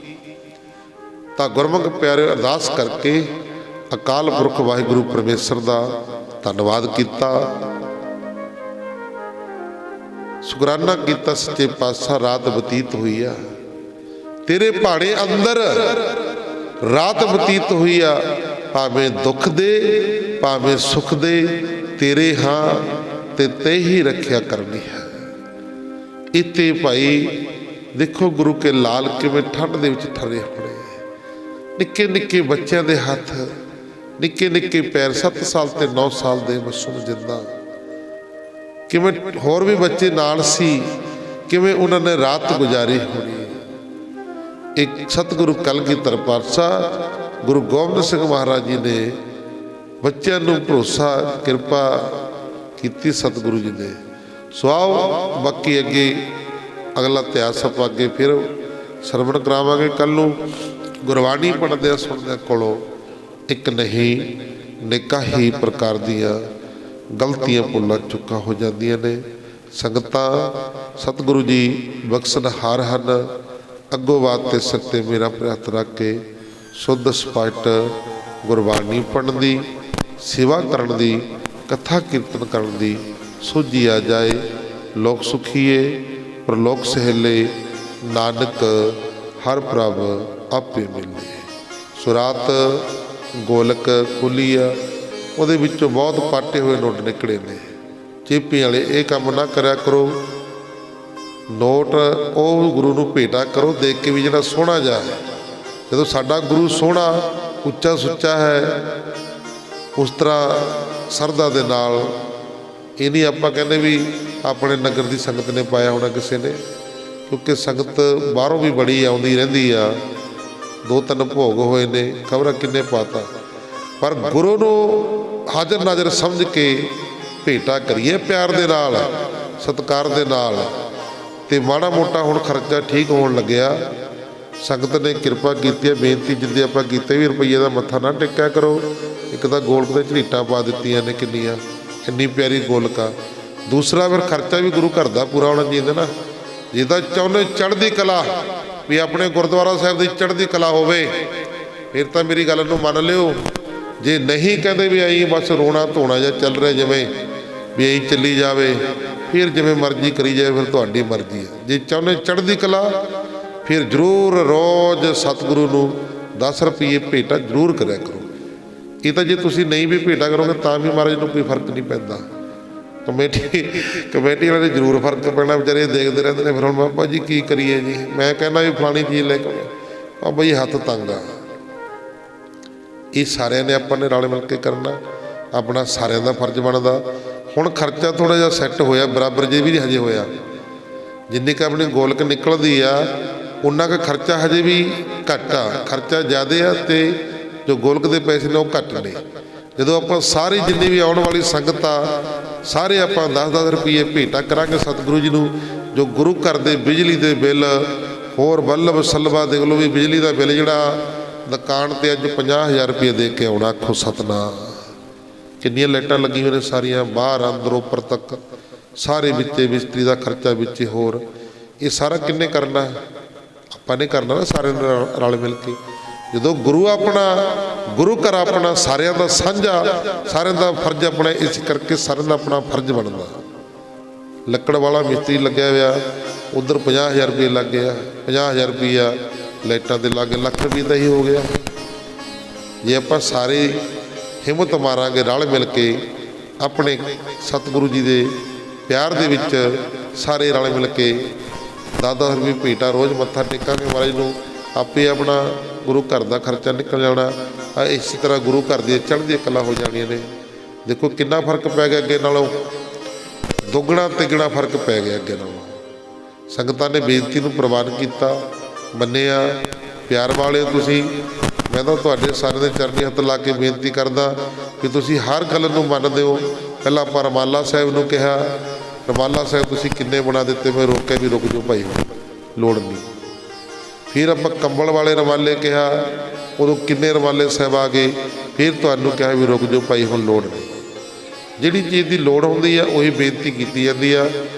ਤਾਂ ਗੁਰਮੁਖ ਪਿਆਰਿਓ ਅਰਦਾਸ ਕਰਕੇ ਅਕਾਲ ਪੁਰਖ ਵਾਹਿਗੁਰੂ ਪਰਮੇਸ਼ਰ ਦਾ ਧੰਨਵਾਦ ਕੀਤਾ, ਸ਼ੁਕਰਾਨਾ ਕੀਤਾ। ਸੱਚੇ ਪਾਤਸ਼ਾਹ ਰਾਤ ਬਤੀਤ ਹੋਈ ਆ ਤੇਰੇ ਭਾਣੇ ਅੰਦਰ, ਰਾਤ ਬਤੀਤ ਹੋਈ ਆ। ਭਾਵੇਂ ਦੁੱਖ ਦੇ ਭਾਵੇਂ ਸੁੱਖ ਦੇ ਤੇਰੇ ਹਾਂ ਤੇ ਤੇ ਹੀ ਰੱਖਿਆ ਕਰਨੀ ਹੈ। ਇੱਥੇ ਭਾਈ ਦੇਖੋ ਗੁਰੂ ਕੇ ਲਾਲ ਕਿਵੇਂ ਠੰਡ ਦੇ ਵਿੱਚ ਠਰੇ ਹੋਣੇ। ਨਿੱਕੇ ਨਿੱਕੇ ਬੱਚਿਆਂ ਦੇ ਹੱਥ, ਨਿੱਕੇ ਨਿੱਕੇ ਪੈਰ, 7 ਸਾਲ ਤੇ 9 ਸਾਲ ਦੇ ਮਾਸੂਮ ਜਿੰਦਾ। ਕਿਵੇਂ ਹੋਰ ਵੀ ਬੱਚੇ ਨਾਲ ਸੀ, ਕਿਵੇਂ ਉਹਨਾਂ ਨੇ ਰਾਤ ਗੁਜ਼ਾਰੀ ਹੋਣੀ। ਇੱਕ ਸਤਿਗੁਰੂ ਕਲਗੀਧਰ ਪਾਤਸ਼ਾਹ ਗੁਰੂ ਗੋਬਿੰਦ ਸਿੰਘ ਮਹਾਰਾਜ ਜੀ ਨੇ ਬੱਚਿਆਂ ਨੂੰ ਭਰੋਸਾ ਕਿਰਪਾ ਕੀਤੀ ਸਤਿਗੁਰੂ ਜੀ ਨੇ। ਸੋ ਆਓ ਬਾਕੀ ਅੱਗੇ ਅਗਲਾ ਇਤਿਹਾਸ ਆਪਾਂ ਅੱਗੇ ਫਿਰ ਸਰਵਣ ਕਰਾਵਾਂਗੇ। ਕੱਲ ਨੂੰ ਗੁਰਬਾਣੀ ਪੜ੍ਹਦਿਆਂ ਸੁਣਦਿਆਂ ਕੋਲੋਂ ਇੱਕ ਨਹੀਂ ਅਨੇਕਾਂ ਹੀ ਪ੍ਰਕਾਰ ਦੀਆਂ ਗਲਤੀਆਂ ਭੁੱਲਾਂ ਚੁੱਕਾਂ ਹੋ ਜਾਂਦੀਆਂ ਨੇ। ਸੰਗਤਾਂ ਸਤਿਗੁਰੂ ਜੀ ਬਖਸ਼ਣਹਾਰ ਹਨ। ਅੱਗੋਂ ਬਾਤ ਤੇ ਸਿਰ ਤੇ ਮੇਰਾ ਹੱਥ ਰੱਖ ਕੇ ਸੁੱਧ ਸਪਸ਼ਟ ਗੁਰਬਾਣੀ ਪੜ੍ਹਨ ਦੀ, ਸੇਵਾ ਕਰਨ ਦੀ, ਕਥਾ ਕੀਰਤਨ ਕਰਨ ਦੀ ਸੋਝੀ ਆ ਜਾਏ। ਲੋਕ ਸੁਖੀਏ ਪ੍ਰਲੋਕ ਸਹਿਲੇ, ਨਾਨਕ ਹਰ ਪ੍ਰਭ ਆਪੇ ਮਿਲੇ। ਸੋ ਰਾਤ ਗੋਲਕ ਖੁੱਲੀ ਆ, ਉਹਦੇ ਵਿੱਚੋਂ ਬਹੁਤ ਪਾਟੇ ਹੋਏ ਨੋਟ ਨਿਕਲੇ ਨੇ। ਚੇਪੀ ਵਾਲੇ ਇਹ ਕੰਮ ਨਾ ਕਰਿਆ ਕਰੋ। ਨੋਟ ਉਹ ਗੁਰੂ ਨੂੰ ਭੇਟਾ ਕਰੋ ਦੇਖ ਕੇ ਵੀ ਜਿਹੜਾ ਸੋਹਣਾ ਜਾ। ਜਦੋਂ ਸਾਡਾ ਗੁਰੂ ਸੋਹਣਾ ਉੱਚਾ ਸੁੱਚਾ ਹੈ, ਉਸ ਤਰ੍ਹਾਂ ਸਰਦਾ ਦੇ ਨਾਲ, ਇਹ ਨਹੀਂ ਆਪਾਂ ਕਹਿੰਦੇ ਵੀ ਆਪਣੇ ਨਗਰ ਦੀ ਸੰਗਤ ਨੇ ਪਾਇਆ ਹੋਣਾ ਕਿਸੇ ਨੇ, ਕਿਉਂਕਿ ਸੰਗਤ ਬਾਹਰੋਂ ਵੀ ਬੜੀ ਆਉਂਦੀ ਰਹਿੰਦੀ ਆ। 2-3 ਭੋਗ ਹੋਏ ਨੇ, ਖਬਰਾਂ ਕਿੰਨੇ ਪਾਤਾ। ਪਰ ਗੁਰੂ ਨੂੰ ਹਾਜ਼ਰ ਨਾਜ਼ਰ ਸਮਝ ਕੇ ਭੇਟਾ ਕਰੀਏ ਪਿਆਰ ਦੇ ਨਾਲ, ਸਤਿਕਾਰ ਦੇ ਨਾਲ। ਤੇ ਮਾੜਾ ਮੋਟਾ ਹੁਣ ਖਰਚਾ ਠੀਕ ਹੋਣ ਲੱਗਿਆ। ਸੰਗਤ ਨੇ ਕਿਰਪਾ ਕੀਤੀ ਹੈ। ਬੇਨਤੀ ਜਿੱਦੇ ਆਪਾਂ ਕੀਤੇ ਵੀ ਰੁਪਈਏ ਦਾ ਮੱਥਾ ਨਾ ਟੇਕਿਆ ਕਰੋ। ਇੱਕ ਤਾਂ ਗੋਲਕ ਦੇ ਝਰੀਟਾਂ ਪਾ ਦਿੱਤੀਆਂ ਨੇ ਕਿੰਨੀਆਂ, ਇੰਨੀ ਪਿਆਰੀ ਗੋਲਕ ਆ। ਦੂਸਰਾ ਫਿਰ ਖਰਚਾ ਵੀ ਗੁਰੂ ਘਰ ਦਾ ਪੂਰਾ ਹੋਣਾ ਚਾਹੀਦਾ ਨਾ। ਜੇ ਤਾਂ ਚਾਹੁੰਦੇ ਚੜ੍ਹਦੀ ਕਲਾ ਵੀ ਆਪਣੇ ਗੁਰਦੁਆਰਾ ਸਾਹਿਬ ਦੀ ਚੜ੍ਹਦੀ ਕਲਾ ਹੋਵੇ, ਫਿਰ ਤਾਂ ਮੇਰੀ ਗੱਲ ਨੂੰ ਮੰਨ ਲਿਓ। ਜੇ ਨਹੀਂ ਕਹਿੰਦੇ ਵੀ ਆਈ ਬਸ ਰੋਣਾ ਧੋਣਾ ਜਾਂ ਚੱਲ ਰਿਹਾ ਜਿਵੇਂ ਵੀ ਇਹੀ ਚੱਲੀ ਜਾਵੇ, ਫਿਰ ਜਿਵੇਂ ਮਰਜ਼ੀ ਕਰੀ ਜਾਵੇ, ਫਿਰ ਤੁਹਾਡੀ ਮਰਜ਼ੀ ਹੈ। ਜੇ ਚਾਹੁੰਦੇ ਚੜ੍ਹਦੀ ਕਲਾ, ਫਿਰ ਜ਼ਰੂਰ ਰੋਜ਼ ਸਤਿਗੁਰੂ ਨੂੰ 10 ਰੁਪਈਏ ਭੇਟਾ ਜ਼ਰੂਰ ਕਰਿਆ ਕਰੋ। ਇਹ ਤਾਂ ਜੇ ਤੁਸੀਂ ਨਹੀਂ ਵੀ ਭੇਟਾ ਕਰੋਗੇ ਤਾਂ ਵੀ ਮਹਾਰਾਜ ਨੂੰ ਕੋਈ ਫਰਕ ਨਹੀਂ ਪੈਂਦਾ। ਕਮੇਟੀ ਵਾਲੇ ਦੇ ਜ਼ਰੂਰ ਫਰਕ ਪੈਣਾ, ਵਿਚਾਰੇ ਦੇਖਦੇ ਰਹਿੰਦੇ ਨੇ। ਫਿਰ ਹੁਣ ਬਾਬਾ ਜੀ ਕੀ ਕਰੀਏ ਜੀ, ਮੈਂ ਕਹਿੰਦਾ ਵੀ ਫਲਾਣੀ ਚੀਜ਼ ਲੈ ਕੇ ਬਾਬਾ ਜੀ ਹੱਥ ਤੰਗ ਆ। ਇਹ ਸਾਰਿਆਂ ਨੇ ਆਪਾਂ ਨੇ ਰਲ ਮਿਲ ਕੇ ਕਰਨਾ, ਆਪਣਾ ਸਾਰਿਆਂ ਦਾ ਫਰਜ਼ ਬਣਦਾ। ਹੁਣ ਖਰਚਾ ਥੋੜ੍ਹਾ ਜਿਹਾ ਸੈੱਟ ਹੋਇਆ, ਬਰਾਬਰ ਜੇ ਵੀ ਨਹੀਂ ਹਜੇ ਹੋਇਆ। ਜਿੰਨੀ ਕੁ ਆਪਣੀ ਗੋਲਕ ਨਿਕਲਦੀ ਆ ਉਨਾ ਕੁ ਖਰਚਾ ਹਜੇ ਵੀ ਘੱਟ ਆ। ਖਰਚਾ ਜ਼ਿਆਦਾ ਆ ਅਤੇ ਜੋ ਗੋਲਕ ਦੇ ਪੈਸੇ ਨੇ ਉਹ ਘੱਟ ਨੇ। ਜਦੋਂ ਆਪਾਂ ਸਾਰੇ ਜਿੰਨੀ ਵੀ ਆਉਣ ਵਾਲੀ ਸੰਗਤ ਆ, ਸਾਰੇ ਆਪਾਂ 10-10 ਰੁਪਈਏ ਭੇਟਾ ਕਰਾਂਗੇ ਸਤਿਗੁਰੂ ਜੀ ਨੂੰ। ਜੋ ਗੁਰੂ ਘਰ ਦੇ ਬਿਜਲੀ ਦੇ ਬਿੱਲ, ਹੋਰ ਬੱਲਬ ਸਲਵਾ ਦੇਖ ਲਓ ਵੀ ਬਿਜਲੀ ਦਾ ਬਿੱਲ ਜਿਹੜਾ ਦੁਕਾਨ 'ਤੇ ਅੱਜ 50,000 ਰੁਪਏ ਦੇ ਕੇ ਆਉਣਾ। ਆਖੋ ਸਤਨਾਮ। ਕਿੰਨੀਆਂ ਲਾਈਟਾਂ ਲੱਗੀਆਂ ਹੋਈਆਂ ਨੇ ਸਾਰੀਆਂ, ਬਾਹਰ ਅੰਦਰ ਉੱਪਰ ਤੱਕ ਸਾਰੇ ਵਿੱਚੇ, ਮਿਸਤਰੀ ਦਾ ਖਰਚਾ ਵਿੱਚੇ। ਹੋਰ ਇਹ ਸਾਰਾ ਕਿੰਨੇ ਕਰਨਾ? ਆਪਾਂ ਨੇ ਕਰਨਾ ਨਾ ਸਾਰਿਆਂ ਨੇ ਰਲ ਮਿਲ ਕੇ। ਜਦੋਂ ਗੁਰੂ ਆਪਣਾ, ਗੁਰੂ ਘਰ ਆਪਣਾ, ਸਾਰਿਆਂ ਦਾ ਸਾਂਝਾ, ਸਾਰਿਆਂ ਦਾ ਫਰਜ਼ ਆਪਣਾ। ਇਸ ਕਰਕੇ ਸਾਰਿਆਂ ਦਾ ਆਪਣਾ ਫਰਜ਼ ਬਣਦਾ। ਲੱਕੜ ਵਾਲਾ ਮਿਸਤਰੀ ਲੱਗਿਆ ਹੋਇਆ, ਉੱਧਰ 50,000 ਰੁਪਏ ਲੱਗ ਗਿਆ। 50,000 ਰੁਪਈਆ ਲਾਈਟਾਂ ਦੇ ਲੱਗ, ਲੱਖ ਰੁਪਏ ਦਾ ਹੀ ਹੋ ਗਿਆ। ਜੇ ਆਪਾਂ ਸਾਰੇ ਹਿੰਮਤ ਮਾਰਾਂਗੇ ਰਲ ਮਿਲ ਕੇ, ਆਪਣੇ ਸਤਿਗੁਰੂ ਜੀ ਦੇ ਪਿਆਰ ਦੇ ਵਿੱਚ ਸਾਰੇ ਰਲ ਮਿਲ ਕੇ 10-10 ਰੁਪਏ ਭੇਟਾ ਰੋਜ਼ ਮੱਥਾ ਟੇਕਾਂਗੇ ਮਹਾਰਾਜ ਨੂੰ, ਆਪੇ ਆਪਣਾ ਗੁਰੂ ਘਰ ਦਾ ਖਰਚਾ ਨਿਕਲ ਜਾਣਾ। ਇਸੇ ਤਰ੍ਹਾਂ ਗੁਰੂ ਘਰ ਦੀਆਂ ਚੜ੍ਹਦੀਆਂ ਕਲਾ ਹੋ ਜਾਣੀਆਂ ਨੇ। ਦੇਖੋ ਕਿੰਨਾ ਫਰਕ ਪੈ ਗਿਆ ਅੱਗੇ ਨਾਲੋਂ, ਦੁੱਗਣਾ ਤਿੱਗਣਾ ਫਰਕ ਪੈ ਗਿਆ ਅੱਗੇ ਨਾਲੋਂ। ਸੰਗਤਾਂ ਨੇ ਬੇਨਤੀ ਨੂੰ ਪ੍ਰਵਾਨ ਕੀਤਾ, ਮੰਨਿਆ। ਪਿਆਰ ਵਾਲੇ ਤੁਸੀਂ, ਮੈਂ ਤਾਂ ਤੁਹਾਡੇ ਸਾਰਿਆਂ ਦੇ ਚਰਨੀ ਹੱਥ ਲਾ ਕੇ ਬੇਨਤੀ ਕਰਦਾ ਕਿ ਤੁਸੀਂ ਹਰ ਗੱਲ ਨੂੰ ਮੰਨਦੇ ਹੋ। ਪਹਿਲਾਂ ਆਪਾਂ ਰਮਾਲਾ ਸਾਹਿਬ ਨੂੰ ਕਿਹਾ, ਰਮਾਲਾ ਸਾਹਿਬ ਤੁਸੀਂ ਕਿੰਨੇ ਬਣਾ ਦਿੱਤੇ, ਮੈਂ ਰੋਕਿਆ ਵੀ ਰੁਕ ਜਾਓ ਭਾਈ, ਲੋੜ ਨਹੀਂ। ਫਿਰ ਆਪਾਂ ਕੰਬਲ ਵਾਲੇ ਰਮਾਲੇ ਕਿਹਾ, ਉਦੋਂ ਕਿੰਨੇ ਰਮਾਲੇ ਸਾਹਿਬ ਆ ਗਏ। ਫਿਰ ਤੁਹਾਨੂੰ ਕਿਹਾ ਵੀ ਰੁਕ ਜਾਓ ਭਾਈ, ਹੁਣ ਲੋੜ ਨਹੀਂ। ਜਿਹੜੀ ਚੀਜ਼ ਦੀ ਲੋੜ ਹੁੰਦੀ ਆ ਉਹੀ ਬੇਨਤੀ ਕੀਤੀ ਜਾਂਦੀ ਆ।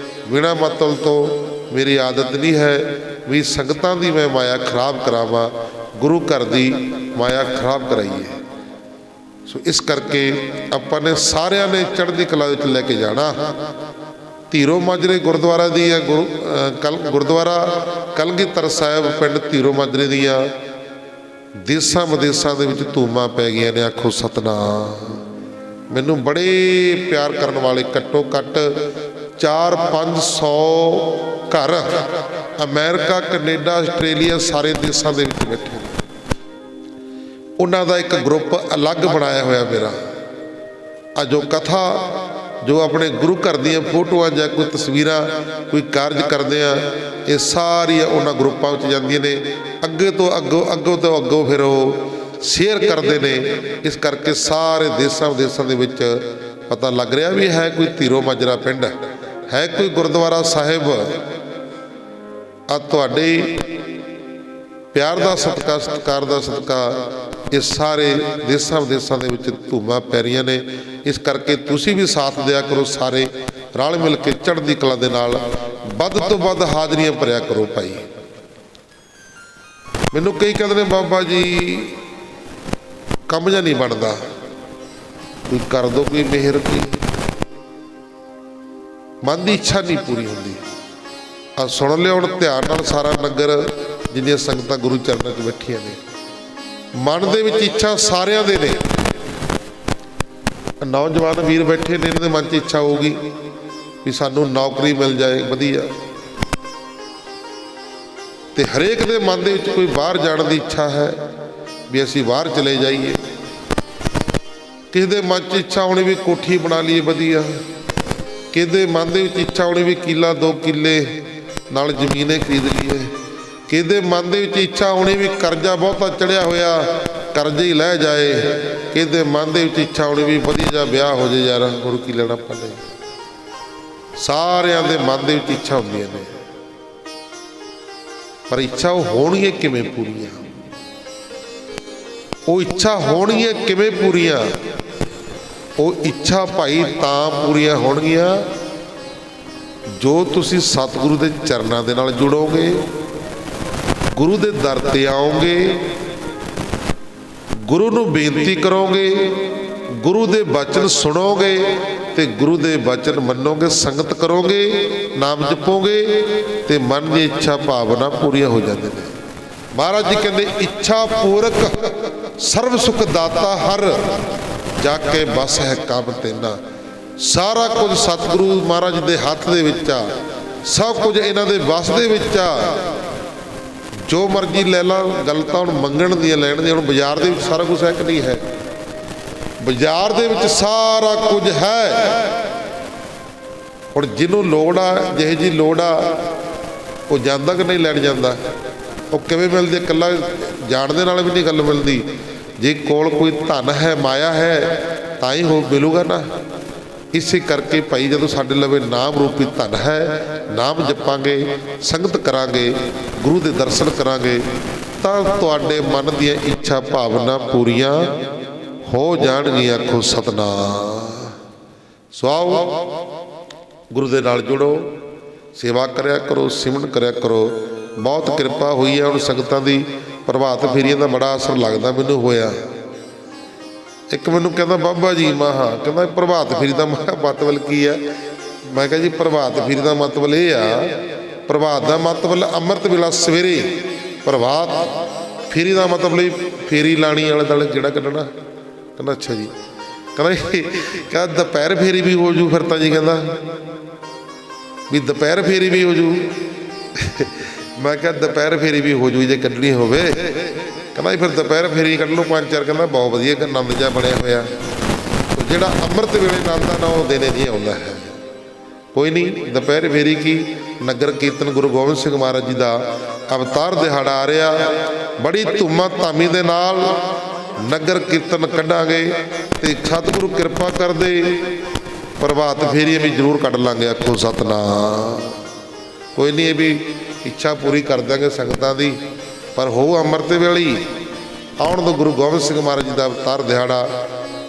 ਬਿਨਾਂ ਮਤਲਬ ਤੋਂ ਮੇਰੀ ਆਦਤ ਨਹੀਂ ਹੈ ਵੀ ਸੰਗਤਾਂ ਦੀ ਮੈਂ ਮਾਇਆ ਖਰਾਬ ਕਰਾਵਾਂ, ਗੁਰੂ ਘਰ ਦੀ ਮਾਇਆ ਖਰਾਬ ਕਰਾਈਏ। ਸੋ ਇਸ ਕਰਕੇ ਆਪਾਂ ਨੇ ਸਾਰਿਆਂ ਨੇ ਚੜ੍ਹਦੀ ਕਲਾ ਵਿੱਚ ਲੈ ਕੇ ਜਾਣਾ। ਧੀਰੋ ਮਾਜਰੇ ਗੁਰਦੁਆਰਾ ਦੀ ਹੈ, ਗੁਰਦੁਆਰਾ ਕਲਗੀਧਰ ਸਾਹਿਬ ਪਿੰਡ ਧੀਰੋ ਮਾਜਰੇ ਦੀਆਂ ਦੇਸਾਂ ਵਿਦੇਸਾਂ ਦੇ ਵਿੱਚ ਧੂਮਾਂ ਪੈ ਗਈਆਂ ਨੇ। ਆਖੋ ਸਤਨਾਮ। ਮੈਨੂੰ ਬੜੇ ਪਿਆਰ ਕਰਨ ਵਾਲੇ ਘੱਟੋ ਘੱਟ 400-500 ਘਰ ਅਮਰੀਕਾ, ਕੈਨੇਡਾ, ਆਸਟ੍ਰੇਲੀਆ ਸਾਰੇ ਦੇਸਾਂ ਦੇ ਵਿੱਚ ਬੈਠੇ ਨੇ। ਉਹਨਾਂ ਦਾ ਇੱਕ ਗਰੁੱਪ ਅਲੱਗ ਬਣਾਇਆ ਹੋਇਆ ਮੇਰਾ। ਆ ਜੋ ਕਥਾ, ਜੋ ਆਪਣੇ ਗੁਰੂ ਘਰ ਦੀਆਂ ਫੋਟੋਆਂ ਜਾਂ ਕੋਈ ਤਸਵੀਰਾਂ, ਕੋਈ ਕਾਰਜ ਕਰਦੇ ਆ, ਇਹ ਸਾਰੀਆਂ ਉਹਨਾਂ ਗਰੁੱਪਾਂ ਵਿੱਚ ਜਾਂਦੀਆਂ ਨੇ। ਅੱਗੇ ਤੋਂ ਅੱਗੋਂ ਫਿਰ ਉਹ ਸ਼ੇਅਰ ਕਰਦੇ ਨੇ। ਇਸ ਕਰਕੇ ਸਾਰੇ ਦੇਸਾਂ ਵਿਦੇਸਾਂ ਦੇ ਵਿੱਚ ਪਤਾ ਲੱਗ ਰਿਹਾ ਵੀ ਹੈ ਕੋਈ ਧੀਰੋ ਮਾਜਰਾ ਪਿੰਡ ਹੈ, ਕੋਈ ਗੁਰਦੁਆਰਾ ਸਾਹਿਬ। ਆ ਤੁਹਾਡੇ ਪਿਆਰ ਦਾ ਸਦਕਾ, ਸਤਿਕਾਰ ਦਾ ਸਦਕਾ ਇਹ ਸਾਰੇ ਦੇਸਾਂ ਵਿਦੇਸਾਂ ਦੇ ਵਿੱਚ ਧੂਮਾਂ ਪੈ ਰਹੀਆਂ ਨੇ। ਇਸ ਕਰਕੇ ਤੁਸੀਂ ਵੀ ਸਾਥ ਦਿਆ ਕਰੋ, ਸਾਰੇ ਰਲ ਮਿਲ ਕੇ ਚੜ੍ਹਦੀ ਕਲਾ ਦੇ ਨਾਲ ਵੱਧ ਤੋਂ ਵੱਧ ਹਾਜ਼ਰੀਆਂ ਭਰਿਆ ਕਰੋ ਭਾਈ। ਮੈਨੂੰ ਕਈ ਕਹਿੰਦੇ ਨੇ ਬਾਬਾ ਜੀ ਕੰਮ ਜਿਹਾ नहीं बनता, कोई कर दो कोई मेहर की, मन की इच्छा नहीं पूरी होती। आ सुन लियो हुण ध्यान नाल सारा नगर जिन्नियां संगतां गुरु चरणों च बैठियां ने, मन दे विच इच्छा सारियां दे ने। नौजवान वीर बैठे ने, इन्हां दे मन च इच्छा होगी भी सानू नौकरी मिल जाए वधिया, ते हरेक दे मन दे विच कोई बाहर जाण दी इच्छा है भी असीं बाहर चले जाइए। किसी दे मन च इच्छा होनी भी कोठी बना लीए वधिया, किसी दे मन दे विच इच्छा होनी भी किला 2 किले नाल जमीने खरीद लीए, किसी दे मन दे विच इच्छा होनी भी करजा बहुता चढ़िया होया करजे ही लै जाए, किसी दे मन दे विच इच्छा होनी भी वधिया जिहा ब्याह हो जाए, यार मुड़ की लेना पड़े। सारियां दे मन दे विच इच्छा हुंदियां ने, पर इच्छा होणगीआं किवें पूरीआं, वो इच्छा होणगीआं किवें पूरीआं, वो इच्छा भाई तां पूरीआं होणगीआं जो तुसी सतगुरु दे चरनां दे नाल जुड़ोगे, गुरु दे दर ते आओगे, गुरु नूं बेनती करोगे, गुरु दे वचन सुनोगे ते गुरु दे वचन मनोगे, संगत करोगे, नाम जपोगे ते मन की इच्छा भावना पूरियां हो जांदे ने। महाराज जी कहते इच्छा पूरक सर्व सुख दाता हर, जाके बस है काम तेना। सारा कुछ सतगुरु महाराज दे हत्थ दे विच आ, सब कुछ इन्हां दे वस दे विच आ। जो मर्जी लै ला, गल तां हुण मंगण दी लैण दी। हुण बाजार दे विच सारा कुछ है कि नहीं है? बाजार दे विच सारा कुछ है। हुण जिन्हों लोड़ आ, जिहे जी लोड़ आ, वो जांदा कि नहीं लैण जांदा? वो किवें मिलदी? इकल्ला जाण दे नाल भी नहीं गल मिलदी। जे कोल कोई धन है, माया है, तां ही हो मिलूगा ना। इसे करके भाई जदों साडे लवे नाम रूपी धन है, नाम जपांगे, संगत करांगे, गुरु दे दर्शन करांगे, तां तुहाडे मन दीयां इच्छा भावना पूरीआं हो जाणगीआं। आखो सतनाम। सो आओ गुरु दे नाल जुड़ो, सेवा करया करो, सिमरन करया करो। बहुत किरपा हुई है हुण संगतां दी। प्रभात फेरियां दा बड़ा असर लगदा मैनूं होया। एक मैनूं कहंदा बाबा जी, महा कहंदा प्रभात फेरी दा मतलब की है? मैं कहा जी प्रभात फेरी दा मतलब ये आ, प्रभात दा मतलब अमृत वेला सवेरे, प्रभात फेरी दा मतलब फेरी लाणी आले दुआले गेड़ा कड्ढना। कहंदा अच्छा जी। कहंदा दोपहर फेरी भी हो जू फिर तां जी, कहंदा भी दोपहर फेरी भी हो जू। मैं क्या दोपहर फेरी भी हो जू जे कड्ढनी होवे? कहना फिर दोपहर फेरी कड्ढ लो 5-4। कहना बहुत वधिया आनंद जिहा बनिया होया। जिहड़ा अमृत वेले आनंद आ ना वो देने नहीं आउंदा है। कोई नहीं, दोपहर फेरी की नगर कीर्तन गुरु गोबिंद सिंह महाराज जी का अवतार दिहाड़ा आ रहा। बड़ी धूमा धामी दे नाल नगर कीर्तन कड्डांगे ते सतगुरु कृपा कर दे प्रभात फेरी भी जरूर कड्ढ लांगे। आखो सतनाम। कोई नहीं, ये भी इच्छा पूरी कर देंगे संगतां दी, पर हो अमृत वेली आउण दो गुरु गोबिंद सिंह महाराज जी का अवतार दिहाड़ा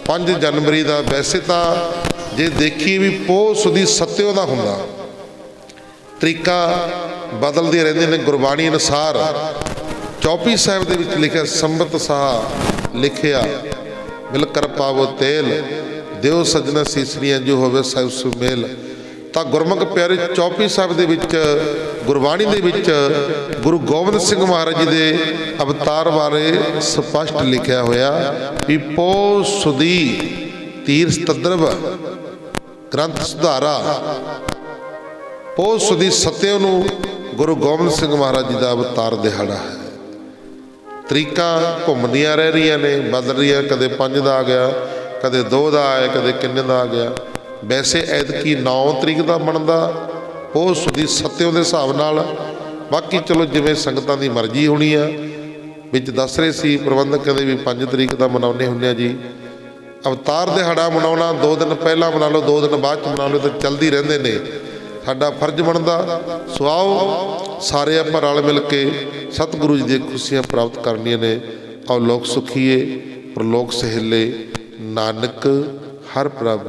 5 जनवरी का। वैसे तो जे देखिए भी पोह सुदी सत्यो का हुंदा, तरीका बदलदे रहिंदे ने। गुरबाणी अनुसार चौपी साहिब दे विच लिखिया, संबत साह लिखिया मिल कर पावो तेल, दिओ सजना सीसड़ियां जो होवे साहिब सुमेल। तो गुरमुख प्यारे चौपी साहिब दे विच गुरबाणी दे विच गुरु गोबिंद सिंह महाराज जी दे अवतार बारे स्पष्ट लिखिया होया भी पोह सुदी तीर सतद्रव ग्रंथ सुधारा। पोह सुदी सत्यो नूं गुरु गोबिंद सिंह महाराज जी का अवतार दिहाड़ा है। तरीका घूमदियां रह रही ने, बदल रही, कदे 5 का आ गया, कदे 2 का आया, कदे किन्ने का आ गया। वैसे ऐतकी 9 तरीक का बनता पोह सुदी सत्यों के हिसाब नाल। बाकी चलो जिवें संगतां दी मर्जी होनी आ। विच दस रहे सी प्रबंधक कहते भी 5 तरीक का मनाउने हुंदे जी। अवतार दिहाड़ा मनाउणा 2 दिन पहला मना लो, 2 दिन बाद मना लो, तो चलदी रहिंदे ने। साडा फर्ज बनता। सो आओ सारे आपां रल मिल के सतगुरु जी दी खुशियां प्राप्त करनियां ने। आओ लोक सुखीए प्रलोक सहेले, नानक हर प्रभ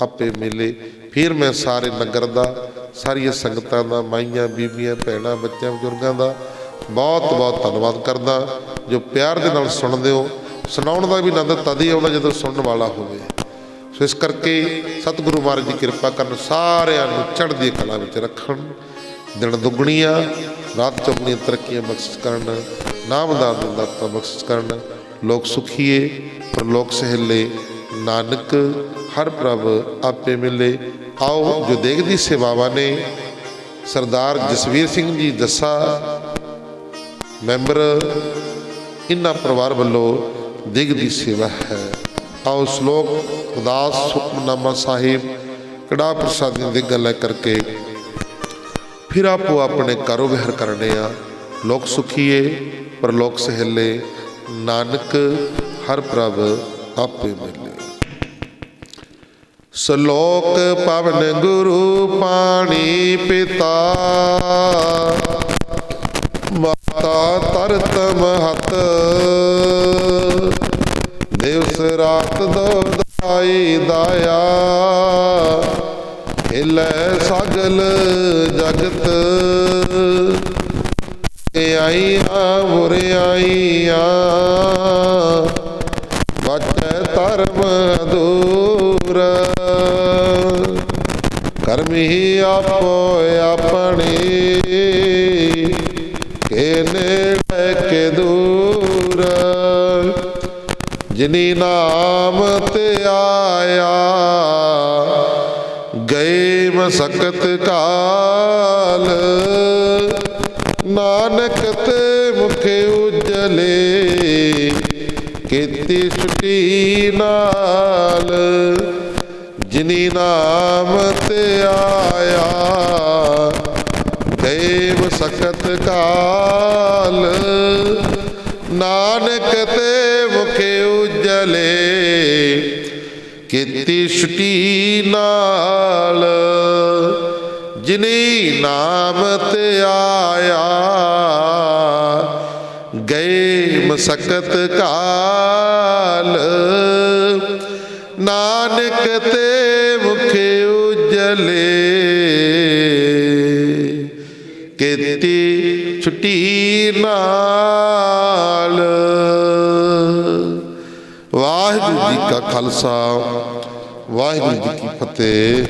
आपे मिले। फिर मैं सारे नगर का, सारिया संगतां दा, माइयां बीबियां भैणां बच्चों बजुर्गों का बहुत बहुत धन्यवाद करदा जो प्यार दे नाल सुनदे हो। ਸੁਣਾਉਣ ਦਾ ਵੀ ਆਨੰਦ ਤਦ ਹੀ ਆਉਂਦਾ ਜਦੋਂ ਸੁਣਨ ਵਾਲਾ ਹੋਵੇ। ਸੋ ਇਸ ਕਰਕੇ ਸਤਿਗੁਰੂ ਮਹਾਰਾਜ ਦੀ ਕਿਰਪਾ ਕਰਨ, ਸਾਰਿਆਂ ਨੂੰ ਚੜ੍ਹਦੀ ਕਲਾ ਵਿੱਚ ਰੱਖਣ, ਦਿਨ ਦੁੱਗਣੀਆਂ ਰਾਤ ਚੌਗਣੀਆਂ ਤਰੱਕੀਆਂ ਬਖਸ਼ਿਸ਼ ਕਰਨ, ਨਾਮਦਾਨ ਦੀ ਦਾਤਾ ਬਖਸ਼ਿਸ਼ ਕਰਨ। ਲੋਕ ਸੁਖੀਏ ਪਰਲੋਕ ਸਹਿਲੇ, ਨਾਨਕ ਹਰ ਪ੍ਰਭ ਆਪੇ ਮਿਲੇ। ਆਓ ਜੋ ਦੇਗ ਦੀ ਸੇਵਾਵਾਂ ਨੇ, ਸਰਦਾਰ ਜਸਵੀਰ ਸਿੰਘ ਜੀ ਜੱਸਾ ਮੈਂਬਰ, ਇਹਨਾਂ ਪਰਿਵਾਰ ਵੱਲੋਂ ਦੇਗ ਦੀ ਸੇਵਾ ਹੈ। ਆਓ ਸ਼ਲੋਕ ਅਰਦਾਸ ਹੁਕਮਨਾਮਾ ਸਾਹਿਬ ਕੜਾਹ ਪ੍ਰਸਾਦੀਆਂ ਦੀ ਗੱਲ ਕਰਕੇ ਫਿਰ ਆਪੋ ਆਪਣੇ ਘਰੋਂ ਵਿਹਰ ਕਰਨੇ ਆ। ਲੋਕ ਸੁਖੀਏ ਪਰਲੋਕ ਸਹਿਲੇ, ਨਾਨਕ ਹਰ ਪ੍ਰਭ ਆਪੇ ਮਿਲੇ। ਸ਼ਲੋਕ ਪਵਨ ਗੁਰੂ ਪਾਣੀ ਪਿਤਾ, ਮਾਤਾ ਤਰਤ ਮਹਤ, ਦਿਵਸ ਰਾਤ ਦੋਦਾਈ ਦਾਇਆ, ਹਿਲੈ ਸਗਲ ਜਗਤ, ਆਈਆਂ ਬੁਰਿਆਈਆਂ, ਬਚੈ ਧਰਮ ਅਧੂਰ, ਕਰਮੀ ਆਪੋ ਆਪਣੀ, ਕੇ ਨੇੜੇ ਕੇ ਦੂਰ, ਜਿਨੀ ਨਾਮ ਤੇ ਆਇਆ, ਗਏ ਮਸਕਤ ਕਾਲ, ਨਾਨਕ ਤੇ ਮੁਖ ਉਜਲੇ, ਕੀਤੀ ਛੁਟੀ ਨਾਲ, ਜਿਨੀ ਨਾਮ ਤੇ ਆਇਆ, ਗਏ ਮਸਕਤ ਕਾਲ, ਨਾਨਕ ਤੇ ਮੁਖ ਉਜਲੇ, ਕੀਤੀ ਛੁਟੀ ਨਾਲ, ਜਿਨੀ ਨਾਮ ਤੇ ਆਇਆ, ਗਏ ਮਸਕਤ ਕਾਲ, ਨਾਨਕ ਤੇ ਮੁਖ ਉਜਲੇ, ਕੀਤੀ ਛੁਟੀ ਨਾਲ। ਵਾਹਿਗੁਰੂ ਜੀ ਕਾ ਖਾਲਸਾ, ਵਾਹਿਗੁਰੂ ਜੀ ਕੀ ਫਤਿਹ।